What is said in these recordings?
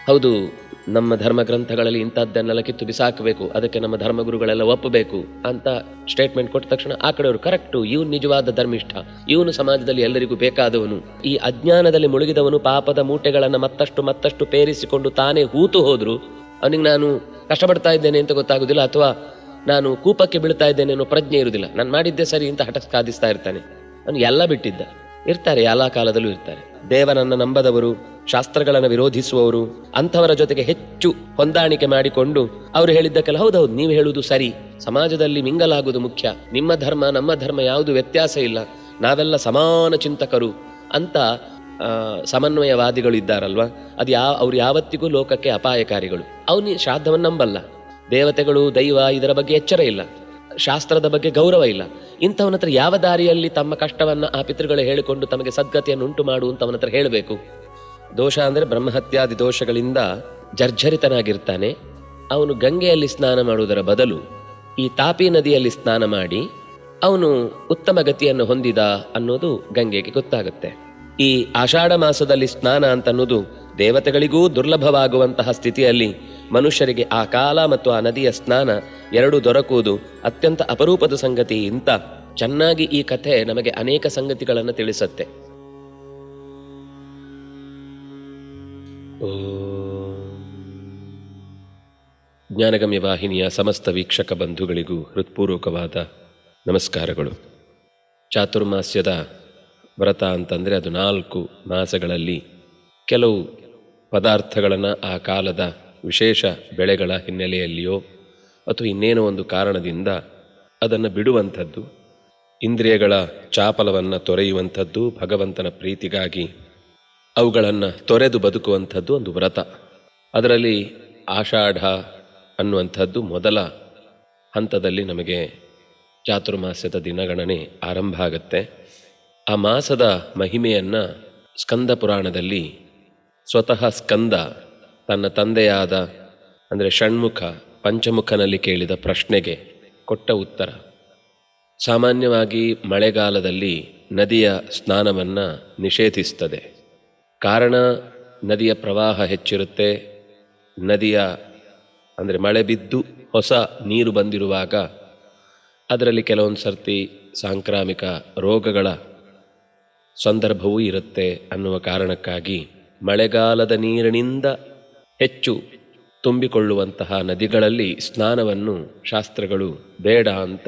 ಹೌದು, ನಮ್ಮ ಧರ್ಮ ಗ್ರಂಥಗಳಲ್ಲಿ ಇಂಥದ್ದನ್ನೆಲ್ಲ ಕಿತ್ತು ಬಿಸಾಕಬೇಕು, ಅದಕ್ಕೆ ನಮ್ಮ ಧರ್ಮಗುರುಗಳೆಲ್ಲ ಒಪ್ಪಬೇಕು ಅಂತ ಸ್ಟೇಟ್ಮೆಂಟ್ ಕೊಟ್ಟ ತಕ್ಷಣ ಆ ಕಡೆಯವರು ಕರೆಕ್ಟು, ಇವನು ನಿಜವಾದ ಧರ್ಮಿಷ್ಠ, ಇವನು ಸಮಾಜದಲ್ಲಿ ಎಲ್ಲರಿಗೂ ಬೇಕಾದವನು. ಈ ಅಜ್ಞಾನದಲ್ಲಿ ಮುಳುಗಿದವನು ಪಾಪದ ಮೂಟೆಗಳನ್ನು ಮತ್ತಷ್ಟು ಪೇರಿಸಿಕೊಂಡು ತಾನೇ ಹೂತು ಹೋದ್ರು ಅವನಿಗೆ ನಾನು ಕಷ್ಟಪಡ್ತಾ ಇದ್ದೇನೆ ಅಂತ ಗೊತ್ತಾಗುದಿಲ್ಲ, ಅಥವಾ ನಾನು ಕೂಪಕ್ಕೆ ಬೀಳ್ತಾ ಇದ್ದೇನೆ ಅನ್ನೋ ಪ್ರಜ್ಞೆ ಇರುವುದಿಲ್ಲ. ನಾನು ಮಾಡಿದ್ದೆ ಸರಿ ಅಂತ ಹಠ ಸಾಧಿಸ್ತಾ ಇರ್ತಾನೆ. ಅವನು ಎಲ್ಲ ಬಿಟ್ಟಿದ್ದ. ಇರ್ತಾರೆ, ಎಲ್ಲ ಕಾಲದಲ್ಲೂ ಇರ್ತಾರೆ. ದೇವನನ್ನು ನಂಬದವರು, ಶಾಸ್ತ್ರಗಳನ್ನು ವಿರೋಧಿಸುವವರು, ಅಂಥವರ ಜೊತೆಗೆ ಹೆಚ್ಚು ಹೊಂದಾಣಿಕೆ ಮಾಡಿಕೊಂಡು ಅವರು ಹೇಳಿದ್ದಕ್ಕೆಲ್ಲ ಹೌದೌದು ನೀವು ಹೇಳುವುದು ಸರಿ, ಸಮಾಜದಲ್ಲಿ ಮಿಂಗಲಾಗುವುದು ಮುಖ್ಯ, ನಿಮ್ಮ ಧರ್ಮ ನಮ್ಮ ಧರ್ಮ ಯಾವುದು ವ್ಯತ್ಯಾಸ ಇಲ್ಲ, ನಾವೆಲ್ಲ ಸಮಾನ ಚಿಂತಕರು ಅಂತ ಸಮನ್ವಯವಾದಿಗಳು ಇದ್ದಾರಲ್ವ, ಅದು ಅವ್ರು ಯಾವತ್ತಿಗೂ ಲೋಕಕ್ಕೆ ಅಪಾಯಕಾರಿಗಳು. ಅವನು ಶ್ರಾದ್ದವನ್ನು ನಂಬಲ್ಲ, ದೇವತೆಗಳು ದೈವ ಇದರ ಬಗ್ಗೆ ಎಚ್ಚರ ಇಲ್ಲ, ಶಾಸ್ತ್ರದ ಬಗ್ಗೆ ಗೌರವ ಇಲ್ಲ. ಇಂಥವನ ಹತ್ರ ಯಾವ ದಾರಿಯಲ್ಲಿ ತಮ್ಮ ಕಷ್ಟವನ್ನು ಆ ಪಿತೃಗಳು ಹೇಳಿಕೊಂಡು ತಮಗೆ ಸದ್ಗತಿಯನ್ನು ಉಂಟು ಮಾಡುವಂಥವನ ಹತ್ರ ಹೇಳಬೇಕು? ದೋಷ ಅಂದರೆ ಬ್ರಹ್ಮಹತ್ಯಾದಿ ದೋಷಗಳಿಂದ ಜರ್ಜರಿತನಾಗಿರ್ತಾನೆ. ಅವನು ಗಂಗೆಯಲ್ಲಿ ಸ್ನಾನ ಮಾಡುವುದರ ಬದಲು ಈ ತಾಪಿ ನದಿಯಲ್ಲಿ ಸ್ನಾನ ಮಾಡಿ ಅವನು ಉತ್ತಮ ಗತಿಯನ್ನು ಹೊಂದಿದ ಅನ್ನೋದು ಗಂಗೆಗೆ ಗೊತ್ತಾಗುತ್ತೆ. ಈ ಆಷಾಢ ಮಾಸದಲ್ಲಿ ಸ್ನಾನ ಅಂತನ್ನೋದು ದೇವತೆಗಳಿಗೂ ದುರ್ಲಭವಾಗುವಂತಹ ಸ್ಥಿತಿಯಲ್ಲಿ ಮನುಷ್ಯರಿಗೆ ಆ ಕಾಲ ಮತ್ತು ಆ ನದಿಯ ಸ್ನಾನ ಎರಡೂ ದೊರಕುವುದು ಅತ್ಯಂತ ಅಪರೂಪದ ಸಂಗತಿ. ಇಂತ ಚೆನ್ನಾಗಿ ಈ ಕಥೆ ನಮಗೆ ಅನೇಕ ಸಂಗತಿಗಳನ್ನು ತಿಳಿಸುತ್ತೆ. ಜ್ಞಾನಗಮ್ಯ ವಾಹಿನಿಯ ಸಮಸ್ತ ವೀಕ್ಷಕ ಬಂಧುಗಳಿಗೂ ಹೃತ್ಪೂರ್ವಕವಾದ ನಮಸ್ಕಾರಗಳು. ಚಾತುರ್ಮಾಸ್ಯದ ವ್ರತ ಅಂತಂದರೆ ಅದು 4 ಮಾಸಗಳಲ್ಲಿ ಕೆಲವು ಪದಾರ್ಥಗಳನ್ನು ಆ ಕಾಲದ ವಿಶೇಷ ಬೆಳೆಗಳ ಹಿನ್ನೆಲೆಯಲ್ಲಿಯೋ ಅಥವಾ ಇನ್ನೇನೋ ಒಂದು ಕಾರಣದಿಂದ ಅದನ್ನು ಬಿಡುವಂಥದ್ದು, ಇಂದ್ರಿಯಗಳ ಚಾಪಲವನ್ನು ತೊರೆಯುವಂಥದ್ದು, ಭಗವಂತನ ಪ್ರೀತಿಗಾಗಿ ಅವುಗಳನ್ನು ತೊರೆದು ಬದುಕುವಂಥದ್ದು ಒಂದು ವ್ರತ. ಅದರಲ್ಲಿ ಆಷಾಢ ಅನ್ನುವಂಥದ್ದು ಮೊದಲ ಹಂತದಲ್ಲಿ ನಮಗೆ ಚಾತುರ್ಮಾಸ್ಯದ ದಿನಗಣನೆ ಆರಂಭ ಆಗುತ್ತೆ. ಆ ಮಾಸದ ಮಹಿಮೆಯನ್ನು ಸ್ಕಂದ ಪುರಾಣದಲ್ಲಿ ಸ್ವತಃ ಸ್ಕಂದ ತನ್ನ ತಂದೆಯಾದ ಅಂದರೆ ಷಣ್ಮುಖ ಪಂಚಮುಖನಲ್ಲಿ ಕೇಳಿದ ಪ್ರಶ್ನೆಗೆ ಕೊಟ್ಟ ಉತ್ತರ. ಸಾಮಾನ್ಯವಾಗಿ ಮಳೆಗಾಲದಲ್ಲಿ ನದಿಯ ಸ್ನಾನವನ್ನು ನಿಷೇಧಿಸ್ತದೆ. ಕಾರಣ, ನದಿಯ ಪ್ರವಾಹ ಹೆಚ್ಚಿರುತ್ತೆ. ನದಿಯ ಅಂದರೆ ಮಳೆ ಬಿದ್ದು ಹೊಸ ನೀರು ಬಂದಿರುವಾಗ ಅದರಲ್ಲಿ ಕೆಲವೊಂದು ಸರ್ತಿ ಸಾಂಕ್ರಾಮಿಕ ರೋಗಗಳ ಸಂದರ್ಭವೂ ಇರುತ್ತೆ ಅನ್ನುವ ಕಾರಣಕ್ಕಾಗಿ ಮಳೆಗಾಲದ ನೀರಿನಿಂದ ಹೆಚ್ಚು ತುಂಬಿಕೊಳ್ಳುವಂತಹ ನದಿಗಳಲ್ಲಿ ಸ್ನಾನವನ್ನು ಶಾಸ್ತ್ರಗಳು ಬೇಡ ಅಂತ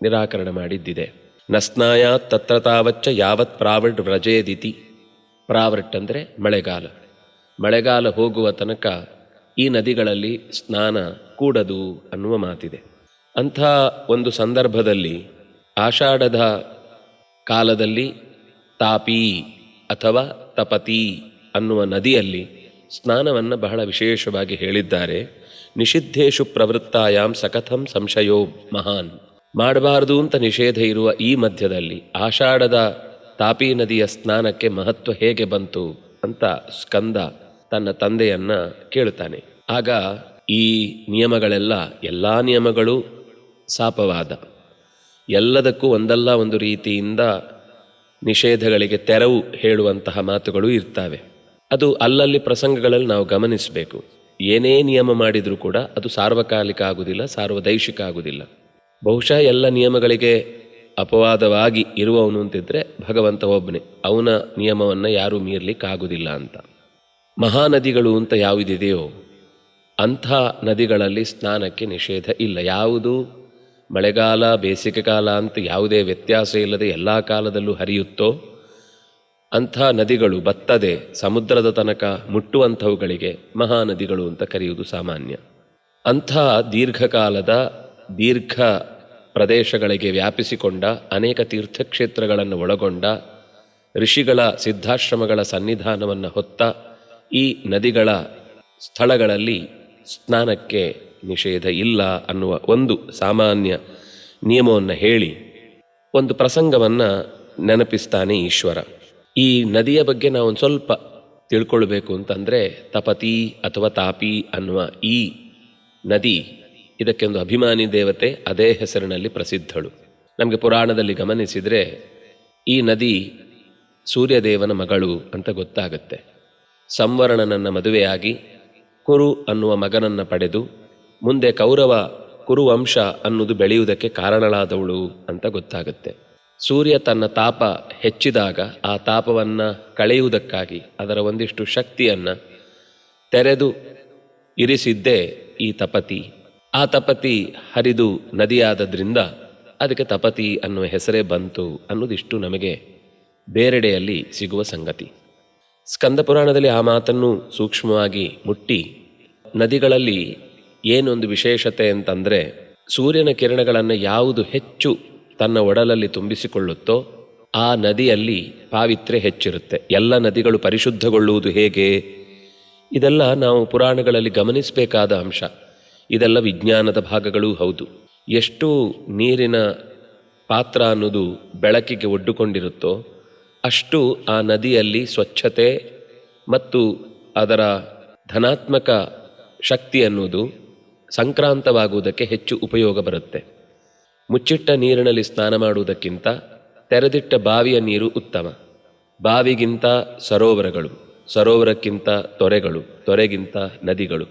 ನಿರಾಕರಣೆ ಮಾಡಿದ್ದಿದೆ. ನಸ್ನಾಯಾತ್ ತತ್ರ ತಾವಚ್ಚ ಯಾವತ್ ಪ್ರಾವೃಟ್ ವ್ರಜೇದಿತಿ. ಪ್ರಾವೃಟ್ ಅಂದರೆ ಮಳೆಗಾಲ. ಮಳೆಗಾಲ ಹೋಗುವ ತನಕ ಈ ನದಿಗಳಲ್ಲಿ ಸ್ನಾನ ಕೂಡದು ಅನ್ನುವ ಮಾತಿದೆ. ಅಂಥ ಒಂದು ಸಂದರ್ಭದಲ್ಲಿ ಆಷಾಢದ ಕಾಲದಲ್ಲಿ ತಾಪಿ ಅಥವಾ ತಪತಿ ಅನ್ನುವ ನದಿಯಲ್ಲಿ ಸ್ನಾನವನ್ನು ಬಹಳ ವಿಶೇಷವಾಗಿ ಹೇಳಿದ್ದಾರೆ. ನಿಷಿದ್ಧೇಶು ಪ್ರವೃತ್ತಾಯಾಮ್ ಸಕಥಂ ಸಂಶಯೋ ಮಹಾನ್. ಮಾಡಬಾರ್ದು ಅಂತ ನಿಷೇಧ ಇರುವ ಈ ಮಧ್ಯದಲ್ಲಿ ಆಷಾಢದ ತಾಪಿ ನದಿಯ ಸ್ನಾನಕ್ಕೆ ಮಹತ್ವ ಹೇಗೆ ಬಂತು ಅಂತ ಸ್ಕಂದ ತನ್ನ ತಂದೆಯನ್ನ ಕೇಳುತ್ತಾನೆ. ಆಗ ಈ ನಿಯಮಗಳೆಲ್ಲ ಎಲ್ಲ ನಿಯಮಗಳು ಶಾಪವಾದ, ಎಲ್ಲದಕ್ಕೂ ಒಂದಲ್ಲ ಒಂದು ರೀತಿಯಿಂದ ನಿಷೇಧಗಳಿಗೆ ತೆರವು ಹೇಳುವಂತಹ ಮಾತುಗಳು ಇರ್ತವೆ. ಅದು ಅಲ್ಲಲ್ಲಿ ಪ್ರಸಂಗಗಳಲ್ಲಿ ನಾವು ಗಮನಿಸಬೇಕು. ಏನೇ ನಿಯಮ ಮಾಡಿದರೂ ಕೂಡ ಅದು ಸಾರ್ವಕಾಲಿಕ ಆಗುವುದಿಲ್ಲ, ಸಾರ್ವದೈಶಿಕ ಆಗುವುದಿಲ್ಲ. ಬಹುಶಃ ಎಲ್ಲ ನಿಯಮಗಳಿಗೆ ಅಪವಾದವಾಗಿ ಇರುವವನು ಅಂತಿದ್ರೆ ಭಗವಂತ ಒಬ್ಬನೇ, ಅವನ ನಿಯಮವನ್ನು ಯಾರೂ ಮೀರಲಿಕ್ಕಾಗುವುದಿಲ್ಲ ಅಂತ. ಮಹಾನದಿಗಳು ಅಂತ ಯಾವುದಿದೆಯೋ ಅಂಥ ನದಿಗಳಲ್ಲಿ ಸ್ನಾನಕ್ಕೆ ನಿಷೇಧ ಇಲ್ಲ. ಯಾವುದು ಮಳೆಗಾಲ ಬೇಸಿಗೆ ಕಾಲ ಅಂತ ಯಾವುದೇ ವ್ಯತ್ಯಾಸ ಇಲ್ಲದೆ ಎಲ್ಲ ಕಾಲದಲ್ಲೂ ಹರಿಯುತ್ತೋ ಅಂಥ ನದಿಗಳು ಬತ್ತದೆ ಸಮುದ್ರದ ತನಕ ಮುಟ್ಟುವಂಥವುಗಳಿಗೆ ಮಹಾನದಿಗಳು ಅಂತ ಕರೆಯುವುದು ಸಾಮಾನ್ಯ. ಅಂಥ ದೀರ್ಘಕಾಲದ ದೀರ್ಘ ಪ್ರದೇಶಗಳಿಗೆ ವ್ಯಾಪಿಸಿಕೊಂಡ ಅನೇಕ ತೀರ್ಥಕ್ಷೇತ್ರಗಳನ್ನು ಒಳಗೊಂಡ ಋಷಿಗಳ ಸಿದ್ಧಾಶ್ರಮಗಳ ಸನ್ನಿಧಾನವನ್ನು ಹೊತ್ತ ಈ ನದಿಗಳ ಸ್ಥಳಗಳಲ್ಲಿ ಸ್ನಾನಕ್ಕೆ ನಿಷೇಧ ಇಲ್ಲ ಅನ್ನುವ ಒಂದು ಸಾಮಾನ್ಯ ನಿಯಮವನ್ನು ಹೇಳಿ ಒಂದು ಪ್ರಸಂಗವನ್ನು ನೆನಪಿಸ್ತಾನೆ ಈಶ್ವರ. ಈ ನದಿಯ ಬಗ್ಗೆ ನಾವು ಒಂದು ಸ್ವಲ್ಪ ತಿಳ್ಕೊಳ್ಬೇಕು ಅಂತಂದರೆ, ತಪತಿ ಅಥವಾ ತಾಪಿ ಅನ್ನುವ ಈ ನದಿ, ಇದಕ್ಕೊಂದು ಅಭಿಮಾನಿ ದೇವತೆ ಅದೇ ಹೆಸರಿನಲ್ಲಿ ಪ್ರಸಿದ್ಧಳು. ನಮಗೆ ಪುರಾಣದಲ್ಲಿ ಗಮನಿಸಿದರೆ ಈ ನದಿ ಸೂರ್ಯದೇವನ ಮಗಳು ಅಂತ ಗೊತ್ತಾಗುತ್ತೆ. ಸಂವರ್ಣನನ್ನು ಮದುವೆಯಾಗಿ ಕುರು ಅನ್ನುವ ಮಗನನ್ನು ಪಡೆದು ಮುಂದೆ ಕೌರವ ಕುರುವಂಶ ಅನ್ನೋದು ಬೆಳೆಯುವುದಕ್ಕೆ ಕಾರಣಳಾದವಳು ಅಂತ ಗೊತ್ತಾಗುತ್ತೆ. ಸೂರ್ಯ ತನ್ನ ತಾಪ ಹೆಚ್ಚಿದಾಗ ಆ ತಾಪವನ್ನು ಕಳೆಯುವುದಕ್ಕಾಗಿ ಅದರ ಒಂದಿಷ್ಟು ಶಕ್ತಿಯನ್ನು ತೆರೆದು ಇರಿಸಿದ್ದೇ ಈ ತಪತಿ. ಆ ತಪತಿ ಹರಿದು ನದಿಯಾದದ್ರಿಂದ ಅದಕ್ಕೆ ತಪತಿ ಅನ್ನುವ ಹೆಸರೇ ಬಂತು ಅನ್ನೋದಿಷ್ಟು ನಮಗೆ ಬೇರೆಡೆಯಲ್ಲಿ ಸಿಗುವ ಸಂಗತಿ. ಸ್ಕಂದ ಪುರಾಣದಲ್ಲಿ ಆ ಮಾತನ್ನು ಸೂಕ್ಷ್ಮವಾಗಿ ಮುಟ್ಟಿ, ನದಿಗಳಲ್ಲಿ ಏನೊಂದು ವಿಶೇಷತೆ ಅಂತಂದರೆ, ಸೂರ್ಯನ ಕಿರಣಗಳನ್ನು ಯಾವುದು ಹೆಚ್ಚು ತನ್ನ ಒಡಲಲ್ಲಿ ತುಂಬಿಸಿಕೊಳ್ಳುತ್ತೋ ಆ ನದಿಯಲ್ಲಿ ಪಾವಿತ್ರ್ಯ ಹೆಚ್ಚಿರುತ್ತೆ. ಎಲ್ಲ ನದಿಗಳು ಪರಿಶುದ್ಧಗೊಳ್ಳುವುದು ಹೇಗೆ? ಇದೆಲ್ಲ ನಾವು ಪುರಾಣಗಳಲ್ಲಿ ಗಮನಿಸಬೇಕಾದ ಅಂಶ. ಇದೆಲ್ಲ ವಿಜ್ಞಾನದ ಭಾಗಗಳೂ ಹೌದು. ಎಷ್ಟು ನೀರಿನ ಪಾತ್ರ ಅನ್ನೋದು ಬೆಳಕಿಗೆ ಒಡ್ಡುಕೊಂಡಿರುತ್ತೋ ಅಷ್ಟು ಆ ನದಿಯಲ್ಲಿ ಸ್ವಚ್ಛತೆ ಮತ್ತು ಅದರ ಧನಾತ್ಮಕ ಶಕ್ತಿ ಅನ್ನೋದು ಸಂಕ್ರಾಂತವಾಗುವುದಕ್ಕೆ ಹೆಚ್ಚು ಉಪಯೋಗ ಬರುತ್ತೆ. ಮುಚ್ಚಿಟ್ಟ ನೀರಿನಲ್ಲಿ ಸ್ನಾನ ಮಾಡುವುದಕ್ಕಿಂತ ತೆರೆದಿಟ್ಟ ಬಾವಿಯ ನೀರು ಉತ್ತಮ. ಬಾವಿಗಿಂತ ಸರೋವರಗಳು, ಸರೋವರಕ್ಕಿಂತ ತೊರೆಗಳು, ತೊರೆಗಿಂತ ನದಿಗಳು,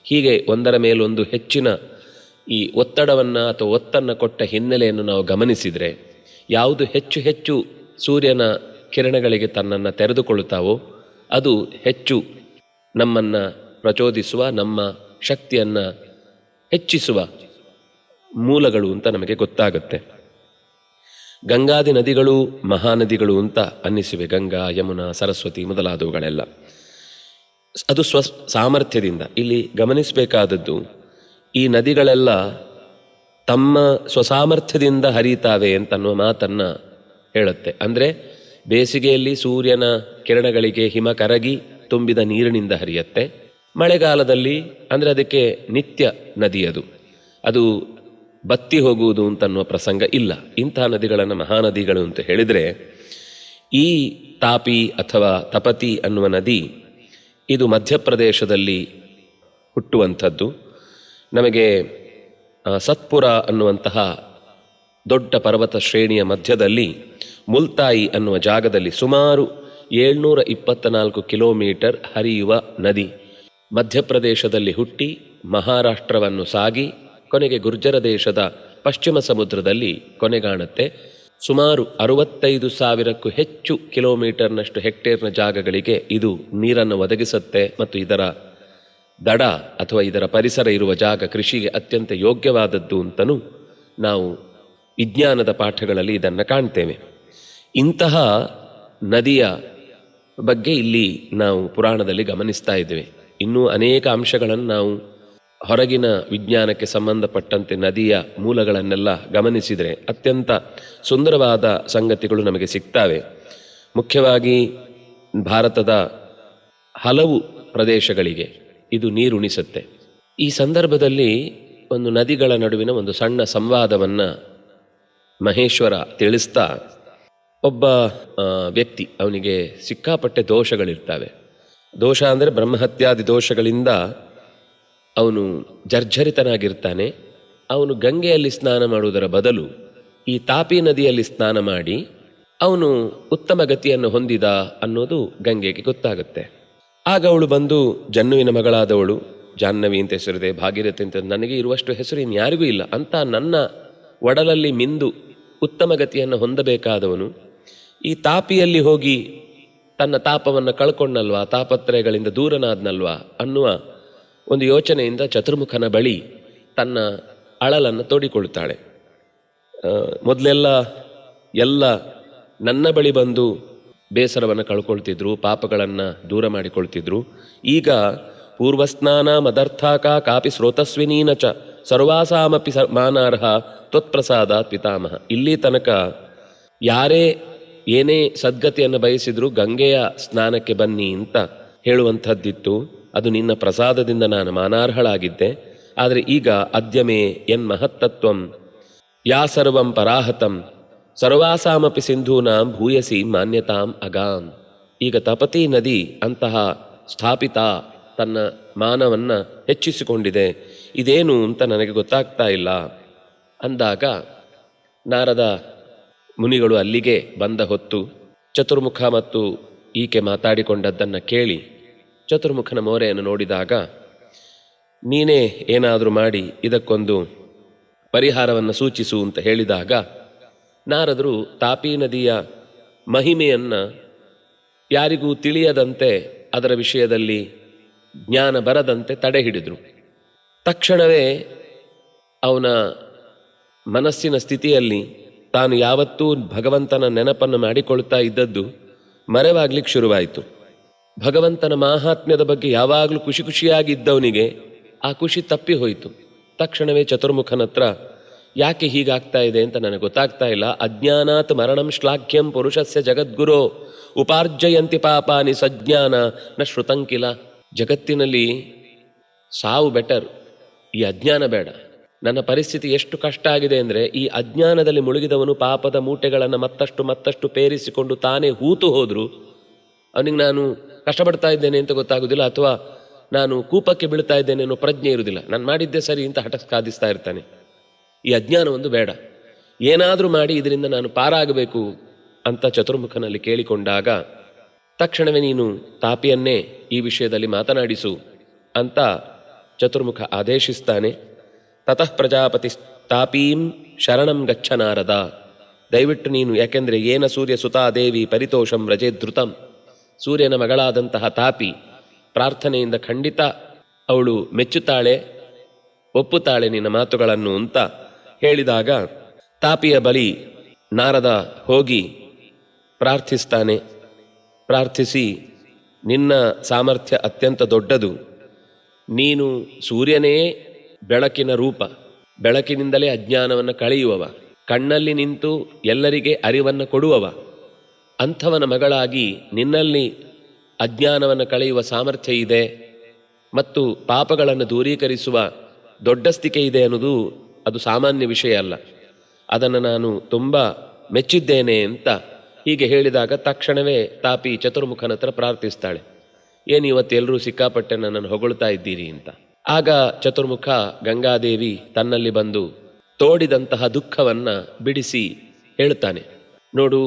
ಹೀಗೆ ಒಂದರ ಮೇಲೊಂದು ಹೆಚ್ಚಿನ ಈ ಒತ್ತಡವನ್ನು ಅಥವಾ ಒತ್ತನ್ನು ಕೊಟ್ಟ ಹಿನ್ನೆಲೆಯನ್ನು ನಾವು ಗಮನಿಸಿದರೆ, ಯಾವುದು ಹೆಚ್ಚು ಹೆಚ್ಚು ಸೂರ್ಯನ ಕಿರಣಗಳಿಗೆ ತನ್ನನ್ನು ತೆರೆದುಕೊಳ್ಳುತ್ತಾವೋ ಅದು ಹೆಚ್ಚು ನಮ್ಮನ್ನು ಪ್ರಚೋದಿಸುವ, ನಮ್ಮ ಶಕ್ತಿಯನ್ನು ಹೆಚ್ಚಿಸುವ ಮೂಲಗಳು ಅಂತ ನಮಗೆ ಗೊತ್ತಾಗುತ್ತೆ. ಗಂಗಾದಿ ನದಿಗಳು ಮಹಾನದಿಗಳು ಅಂತ ಅನ್ನಿಸಿವೆ. ಗಂಗಾ, ಯಮುನಾ, ಸರಸ್ವತಿ ಮೊದಲಾದವುಗಳೆಲ್ಲ ಅದು ಸಾಮರ್ಥ್ಯದಿಂದ. ಇಲ್ಲಿ ಗಮನಿಸಬೇಕಾದದ್ದು, ಈ ನದಿಗಳೆಲ್ಲ ತಮ್ಮ ಸ್ವಸಾಮರ್ಥ್ಯದಿಂದ ಹರಿತಾವೆ ಅಂತನ್ನುವ ಮಾತನ್ನು ಹೇಳುತ್ತೆ. ಅಂದರೆ ಬೇಸಿಗೆಯಲ್ಲಿ ಸೂರ್ಯನ ಕಿರಣಗಳಿಗೆ ಹಿಮ ಕರಗಿ ತುಂಬಿದ ನೀರಿನಿಂದ ಹರಿಯುತ್ತೆ. ಮಳೆಗಾಲದಲ್ಲಿ ಅಂದರೆ ಅದಕ್ಕೆ ನಿತ್ಯ ನದಿ, ಅದು ಬತ್ತಿ ಹೋಗುವುದು ಅಂತನ್ನುವ ಪ್ರಸಂಗ ಇಲ್ಲ. ಇಂಥ ನದಿಗಳನ್ನು ಮಹಾನದಿಗಳು ಅಂತ ಹೇಳಿದರೆ, ಈ ತಾಪಿ ಅಥವಾ ತಪತಿ ಅನ್ನುವ ನದಿ ಇದು ಮಧ್ಯಪ್ರದೇಶದಲ್ಲಿ ಹುಟ್ಟುವಂಥದ್ದು. ನಮಗೆ ಸತ್ಪುರ ಅನ್ನುವಂತಹ ದೊಡ್ಡ ಪರ್ವತ ಶ್ರೇಣಿಯ ಮಧ್ಯದಲ್ಲಿ ಮುಲ್ತಾಯಿ ಅನ್ನುವ ಜಾಗದಲ್ಲಿ ಸುಮಾರು 724 ಕಿಲೋಮೀಟರ್ ಹರಿಯುವ ನದಿ ಮಧ್ಯಪ್ರದೇಶದಲ್ಲಿ ಹುಟ್ಟಿ ಮಹಾರಾಷ್ಟ್ರವನ್ನು ಸಾಗಿ ಕೊನೆಗೆ ಗುರ್ಜರ ದೇಶದ ಪಶ್ಚಿಮ ಸಮುದ್ರದಲ್ಲಿ ಕೊನೆಗಾಣುತ್ತೆ. ಸುಮಾರು 65,000ಕ್ಕೂ ಹೆಚ್ಚು ಕಿಲೋಮೀಟರ್ನಷ್ಟು ಹೆಕ್ಟೇರ್ನ ಜಾಗಗಳಿಗೆ ಇದು ನೀರನ್ನು ಒದಗಿಸುತ್ತೆ ಮತ್ತು ಇದರ ದಡ ಅಥವಾ ಇದರ ಪರಿಸರ ಇರುವ ಜಾಗ ಕೃಷಿಗೆ ಅತ್ಯಂತ ಯೋಗ್ಯವಾದದ್ದು ಅಂತಲೂ ನಾವು ವಿಜ್ಞಾನದ ಪಾಠಗಳಲ್ಲಿ ಇದನ್ನು ಕಾಣ್ತೇವೆ. ಇಂತಹ ನದಿಯ ಬಗ್ಗೆ ಇಲ್ಲಿ ನಾವು ಪುರಾಣದಲ್ಲಿ ಗಮನಿಸ್ತಾ ಇದ್ದೇವೆ. ಇನ್ನೂ ಅನೇಕ ಅಂಶಗಳನ್ನು ನಾವು ಹೊರಗಿನ ವಿಜ್ಞಾನಕ್ಕೆ ಸಂಬಂಧಪಟ್ಟಂತೆ ನದಿಯ ಮೂಲಗಳನ್ನೆಲ್ಲ ಗಮನಿಸಿದರೆ ಅತ್ಯಂತ ಸುಂದರವಾದ ಸಂಗತಿಗಳು ನಮಗೆ ಸಿಗ್ತವೆ. ಮುಖ್ಯವಾಗಿ ಭಾರತದ ಹಲವು ಪ್ರದೇಶಗಳಿಗೆ ಇದು ನೀರುಣಿಸುತ್ತೆ. ಈ ಸಂದರ್ಭದಲ್ಲಿ ಒಂದು ನದಿಗಳ ನಡುವಿನ ಒಂದು ಸಣ್ಣ ಸಂವಾದವನ್ನು ಮಹೇಶ್ವರ ತಿಳಿಸ್ತಾ, ಒಬ್ಬ ವ್ಯಕ್ತಿ, ಅವನಿಗೆ ಸಿಕ್ಕಾಪಟ್ಟೆ ದೋಷಗಳಿರ್ತವೆ. ದೋಷ ಅಂದರೆ ಬ್ರಹ್ಮಹತ್ಯಾದಿ ದೋಷಗಳಿಂದ ಅವನು ಜರ್ಜರಿತನಾಗಿರ್ತಾನೆ. ಅವನು ಗಂಗೆಯಲ್ಲಿ ಸ್ನಾನ ಮಾಡುವುದರ ಬದಲು ಈ ತಾಪಿ ನದಿಯಲ್ಲಿ ಸ್ನಾನ ಮಾಡಿ ಅವನು ಉತ್ತಮ ಗತಿಯನ್ನು ಹೊಂದಿದ ಅನ್ನೋದು ಗಂಗೆಗೆ ಗೊತ್ತಾಗುತ್ತೆ. ಆಗ ಅವಳು ಬಂದು, ಜನ್ನುವಿನ ಮಗಳಾದವಳು, ಜಾಹ್ನವಿ ಅಂತ ಹೆಸರಿದೆ, ಭಾಗೀರಥಿ ಅಂತ, ನನಗೆ ಇರುವಷ್ಟು ಹೆಸರು ಇನ್ಯಾರಿಗೂ ಇಲ್ಲ ಅಂತ ನನ್ನ ಒಡಲಲ್ಲಿ ಮಿಂದು ಉತ್ತಮ ಗತಿಯನ್ನು ಹೊಂದಬೇಕಾದವನು ಈ ತಾಪಿಯಲ್ಲಿ ಹೋಗಿ ತನ್ನ ತಾಪವನ್ನು ಕಳ್ಕೊಂಡಲ್ವಾ, ತಾಪತ್ರಯಗಳಿಂದ ದೂರನಾದ್ನಲ್ವಾ ಅನ್ನುವ ಒಂದು ಯೋಚನೆಯಿಂದ ಚತುರ್ಮುಖನ ಬಳಿ ತನ್ನ ಅಳಲನ್ನು ತೋಡಿಕೊಳ್ತಾಳೆ. ಮೊದಲೆಲ್ಲ ಎಲ್ಲ ನನ್ನ ಬಳಿ ಬಂದು ಬೇಸರವನ್ನು ಕಳ್ಕೊಳ್ತಿದ್ರು, ಪಾಪಗಳನ್ನು ದೂರ ಮಾಡಿಕೊಳ್ತಿದ್ರು. ಈಗ ಪೂರ್ವಸ್ನಾನ ಮದರ್ಥಾಕ ಕಾಪಿ ಸ್ರೋತಸ್ವಿನೀನ ಚ ಸರ್ವಾಸಾಮಪಿ ಮಾನಾರ್ಹ ತ್ವತ್ಪ್ರಸಾದ ಪಿತಾಮಹ. ಇಲ್ಲಿ ತನಕ ಯಾರೇ ಏನೇ ಸದ್ಗತಿಯನ್ನು ಬಯಸಿದ್ರು ಗಂಗೆಯ ಸ್ನಾನಕ್ಕೆ ಬನ್ನಿ ಅಂತ ಹೇಳುವಂಥದ್ದಿತ್ತು. ಅದು ನಿನ್ನ ಪ್ರಸಾದದಿಂದ ನಾನು ಮಾನಾರ್ಹಳಾಗಿದ್ದೆ. ಆದರೆ ಈಗ ಅದ್ಯಮೇ ಎನ್ ಮಹತ್ತತ್ವಂ ಯಾ ಸರ್ವಂ ಪರಾಹತಂ ಸರ್ವಾಸಾಮಪಿ ಸಿಂಧೂನಾಂ ಭೂಯಸಿ ಮಾನ್ಯತಾಂ ಅಗಾಂ. ಈಗ ತಪತಿ ನದಿ ಅಂತಹ ಸ್ಥಾಪಿತ ತನ್ನ ಮಾನವನ್ನು ಹೆಚ್ಚಿಸಿಕೊಂಡಿದೆ, ಇದೇನು ಅಂತ ನನಗೆ ಗೊತ್ತಾಗ್ತಾ ಇಲ್ಲ ಅಂದಾಗ ನಾರದ ಮುನಿಗಳು ಅಲ್ಲಿಗೆ ಬಂದ ಹೊತ್ತು ಚತುರ್ಮುಖ ಮತ್ತು ಈಕೆ ಮಾತಾಡಿಕೊಂಡದ್ದನ್ನು ಕೇಳಿ ಚತುರ್ಮುಖನ ಮೋರೆಯನ್ನು ನೋಡಿದಾಗ, ನೀನೇ ಏನಾದರೂ ಮಾಡಿ ಇದಕ್ಕೊಂದು ಪರಿಹಾರವನ್ನು ಸೂಚಿಸು ಅಂತ ಹೇಳಿದಾಗ, ನಾರದರು ತಾಪಿ ನದಿಯ ಮಹಿಮೆಯನ್ನು ಯಾರಿಗೂ ತಿಳಿಯದಂತೆ, ಅದರ ವಿಷಯದಲ್ಲಿ ಜ್ಞಾನ ಬರದಂತೆ ತಡೆ ಹಿಡಿದರು. ತಕ್ಷಣವೇ ಅವನ ಮನಸ್ಸಿನ ಸ್ಥಿತಿಯಲ್ಲಿ ತಾನು ಯಾವತ್ತೂ ಭಗವಂತನ ನೆನಪನ್ನು ಮಾಡಿಕೊಳ್ತಾ ಇದ್ದದ್ದು ಮರೆವಾಗ್ಲಿಕ್ಕೆ ಶುರುವಾಯಿತು. ಭಗವಂತನ ಮಾಹಾತ್ಮ್ಯದ ಬಗ್ಗೆ ಯಾವಾಗಲೂ ಖುಷಿ ಖುಷಿಯಾಗಿದ್ದವನಿಗೆ ಆ ಖುಷಿ ತಪ್ಪಿ ಹೋಯಿತು. ತಕ್ಷಣವೇ ಚತುರ್ಮುಖನ ಹತ್ರ ಯಾಕೆ ಹೀಗಾಗ್ತಾ ಇದೆ ಅಂತ ನನಗೆ ಗೊತ್ತಾಗ್ತಾ ಇಲ್ಲ. ಅಜ್ಞಾನಾತ್ ಮರಣಂ ಶ್ಲಾಘ್ಯಂ ಪುರುಷಸ್ಯ ಜಗದ್ಗುರೋ ಉಪಾರ್ಜಯಂತಿ ಪಾಪಾನಿ ಸಜ್ಞಾನ ನ ಶ್ರುತಂಕಿಲ. ಜಗತ್ತಿನಲ್ಲಿ ಸಾವು ಬೆಟರ್, ಈ ಅಜ್ಞಾನ ಬೇಡ. ನನ್ನ ಪರಿಸ್ಥಿತಿ ಎಷ್ಟು ಕಷ್ಟ ಆಗಿದೆ ಅಂದರೆ, ಈ ಅಜ್ಞಾನದಲ್ಲಿ ಮುಳುಗಿದವನು ಪಾಪದ ಮೂಟೆಗಳನ್ನು ಮತ್ತಷ್ಟು ಪೇರಿಸಿಕೊಂಡು ತಾನೇ ಹೂತು ಹೋದರೂ ಅವನಿಗೆ ನಾನು ಕಷ್ಟಪಡ್ತಾ ಇದ್ದೇನೆ ಅಂತ ಗೊತ್ತಾಗೋದಿಲ್ಲ, ಅಥವಾ ನಾನು ಕೂಪಕ್ಕೆ ಬೀಳ್ತಾ ಇದ್ದೇನೆ ಅನ್ನೋ ಪ್ರಜ್ಞೆ ಇರುವುದಿಲ್ಲ. ನಾನು ಮಾಡಿದ್ದೆ ಸರಿ ಅಂತ ಹಠ ಸಾಧಿಸ್ತಾ ಇರ್ತಾನೆ. ಈ ಅಜ್ಞಾನ ಒಂದು ಬೇಡ, ಏನಾದರೂ ಮಾಡಿ ಇದರಿಂದ ನಾನು ಪಾರಾಗಬೇಕು ಅಂತ ಚತುರ್ಮುಖನಲ್ಲಿ ಕೇಳಿಕೊಂಡಾಗ, ತಕ್ಷಣವೇ ನೀನು ತಾಪಿಯನ್ನೇ ಈ ವಿಷಯದಲ್ಲಿ ಮಾತನಾಡಿಸು ಅಂತ ಚತುರ್ಮುಖ ಆದೇಶಿಸ್ತಾನೆ. ತತಃ ಪ್ರಜಾಪತಿ ತಾಪೀಂ ಶರಣಂ ಗಚ್ಚ ನಾರದ. ದಯವಿಟ್ಟು ನೀನು, ಯಾಕೆಂದರೆ ಏನ ಸೂರ್ಯ ಸುತಾ ದೇವಿ ಪರಿತೋಷಂ ವ್ರಜೇಧೃತಂ, ಸೂರ್ಯನ ಮಗಳಾದಂತಹ ತಾಪಿ ಪ್ರಾರ್ಥನೆಯಿಂದ ಖಂಡಿತ ಅವಳು ಮೆಚ್ಚುತ್ತಾಳೆ, ಒಪ್ಪುತ್ತಾಳೆ ನಿನ್ನ ಮಾತುಗಳನ್ನು ಅಂತ ಹೇಳಿದಾಗ, ತಾಪಿಯ ಬಳಿ ನಾರದ ಹೋಗಿ ಪ್ರಾರ್ಥಿಸ್ತಾನೆ. ಪ್ರಾರ್ಥಿಸಿ, ನಿನ್ನ ಸಾಮರ್ಥ್ಯ ಅತ್ಯಂತ ದೊಡ್ಡದು, ನೀನು ಸೂರ್ಯನೇ ಬೆಳಕಿನ ರೂಪ, ಬೆಳಕಿನಿಂದಲೇ ಅಜ್ಞಾನವನ್ನು ಕಳೆಯುವವ, ಕಣ್ಣಲ್ಲಿ ನಿಂತು ಎಲ್ಲರಿಗೆ ಅರಿವನ್ನು ಕೊಡುವವ, ಅಂಥವನ ಮಗಳಾಗಿ ನಿನ್ನಲ್ಲಿ ಅಜ್ಞಾನವನ್ನು ಕಳೆಯುವ ಸಾಮರ್ಥ್ಯ ಇದೆ ಮತ್ತು ಪಾಪಗಳನ್ನು ದೂರೀಕರಿಸುವ ದೊಡ್ಡಸ್ತಿಕೆ ಇದೆ ಅನ್ನೋದು ಅದು ಸಾಮಾನ್ಯ ವಿಷಯ ಅಲ್ಲ. ಅದನ್ನು ನಾನು ತುಂಬ ಮೆಚ್ಚಿದ್ದೇನೆ ಅಂತ ಹೀಗೆ ಹೇಳಿದಾಗ, ತಕ್ಷಣವೇ ತಾಪಿ ಚತುರ್ಮುಖನ ಹತ್ರ ಪ್ರಾರ್ಥಿಸ್ತಾಳೆ, ಏನು ಇವತ್ತು ಎಲ್ಲರೂ ಸಿಕ್ಕಾಪಟ್ಟೆ ನನ್ನನ್ನು ಹೊಗಳ್ತಾ ಇದ್ದೀರಿ ಅಂತ. ಆಗ ಚತುರ್ಮುಖ ಗಂಗಾದೇವಿ ತನ್ನಲ್ಲಿ ಬಂದು ತೋಡಿದಂತಹ ದುಃಖವನ್ನು ಬಿಡಿಸಿ ಹೇಳ್ತಾನೆ, ನೋಡು,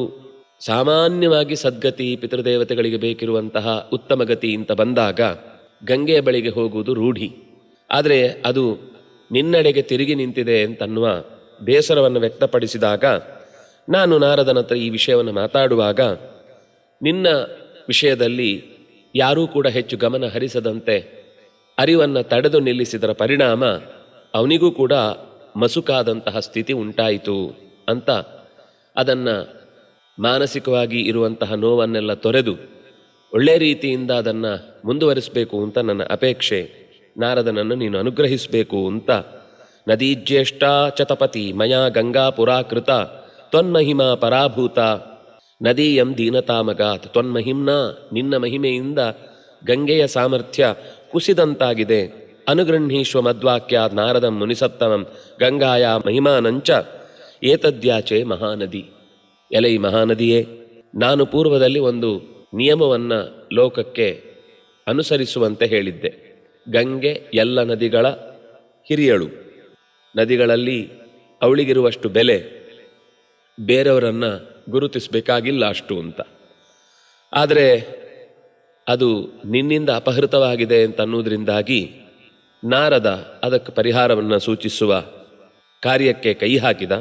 ಸಾಮಾನ್ಯವಾಗಿ ಸದ್ಗತಿ ಪಿತೃದೇವತೆಗಳಿಗೆ ಬೇಕಿರುವಂತಹ ಉತ್ತಮ ಗತಿ ಅಂತ ಬಂದಾಗ ಗಂಗೆಯ ಬಳಿಗೆ ಹೋಗುವುದು ರೂಢಿ. ಆದರೆ ಅದು ನಿನ್ನೆಡೆಗೆ ತಿರುಗಿ ನಿಂತಿದೆ ಅಂತನ್ನುವ ಬೇಸರವನ್ನು ವ್ಯಕ್ತಪಡಿಸಿದಾಗ, ನಾನು ನಾರದನ ಹತ್ರ ಈ ವಿಷಯವನ್ನು ಮಾತಾಡುವಾಗ ನಿನ್ನ ವಿಷಯದಲ್ಲಿ ಯಾರೂ ಕೂಡ ಹೆಚ್ಚು ಗಮನ ಹರಿಸದಂತೆ ಅರಿವನ್ನು ತಡೆದು ನಿಲ್ಲಿಸಿದರ ಪರಿಣಾಮ ಅವನಿಗೂ ಕೂಡ ಮಸುಕಾದಂತಹ ಸ್ಥಿತಿ ಉಂಟಾಯಿತು ಅಂತ, ಅದನ್ನು ಮಾನಸಿಕವಾಗಿ ಇರುವಂತಹ ನೋವನ್ನೆಲ್ಲ ತೊರೆದು ಒಳ್ಳೆ ರೀತಿಯಿಂದ ಅದನ್ನು ಮುಂದುವರಿಸಬೇಕು ಅಂತ ನನ್ನ ಅಪೇಕ್ಷೆ, ನಾರದನನ್ನು ನೀನು ಅನುಗ್ರಹಿಸಬೇಕು ಅಂತ. ನದೀಜ್ಯೇಷ್ಠ ಚತಪತಿ ಮಯಾ ಗಂಗಾ ಪುರಾಕೃತ ತ್ವನ್ಮಹಿಮಾ ಪರಾಭೂತ ನದೀಯಂ ದೀನತಾಮಗಾತ್. ತ್ವನ್ಮಹಿಮ್ನ, ನಿನ್ನ ಮಹಿಮೆಯಿಂದ ಗಂಗೆಯ ಸಾಮರ್ಥ್ಯ ಕುಸಿದಂತಾಗಿದೆ. ಅನುಗೃಹೀಶ್ವ ಮದ್ವಾಕ್ಯಾತ್ ನಾರದಂ ಮುನಿಸತ್ತಮಂ ಗಂಗಾಯ ಮಹಿಮಾನಂಚ ಏತದ್ಯಾಚೆ ಮಹಾನದಿ. ಎಲೈ ಮಹಾನದಿಯೇ, ನಾನು ಪೂರ್ವದಲ್ಲಿ ಒಂದು ನಿಯಮವನ್ನು ಲೋಕಕ್ಕೆ ಅನುಸರಿಸುವಂತೆ ಹೇಳಿದ್ದೆ. ಗಂಗೆ ಎಲ್ಲ ನದಿಗಳ ಹಿರಿಯಳು, ನದಿಗಳಲ್ಲಿ ಅವಳಿಗಿರುವಷ್ಟು ಬೆಲೆ ಬೇರೆಯವರನ್ನು ಗುರುತಿಸಬೇಕಾಗಿಲ್ಲ ಅಷ್ಟು ಅಂತ. ಆದರೆ ಅದು ನಿನ್ನಿಂದ ಅಪಹೃತವಾಗಿದೆ ಅಂತ ಅನ್ನೋದ್ರಿಂದಾಗಿ ನಾರದ ಅದಕ್ಕೆ ಪರಿಹಾರವನ್ನು ಸೂಚಿಸುವ ಕಾರ್ಯಕ್ಕೆ ಕೈ ಹಾಕಿದ.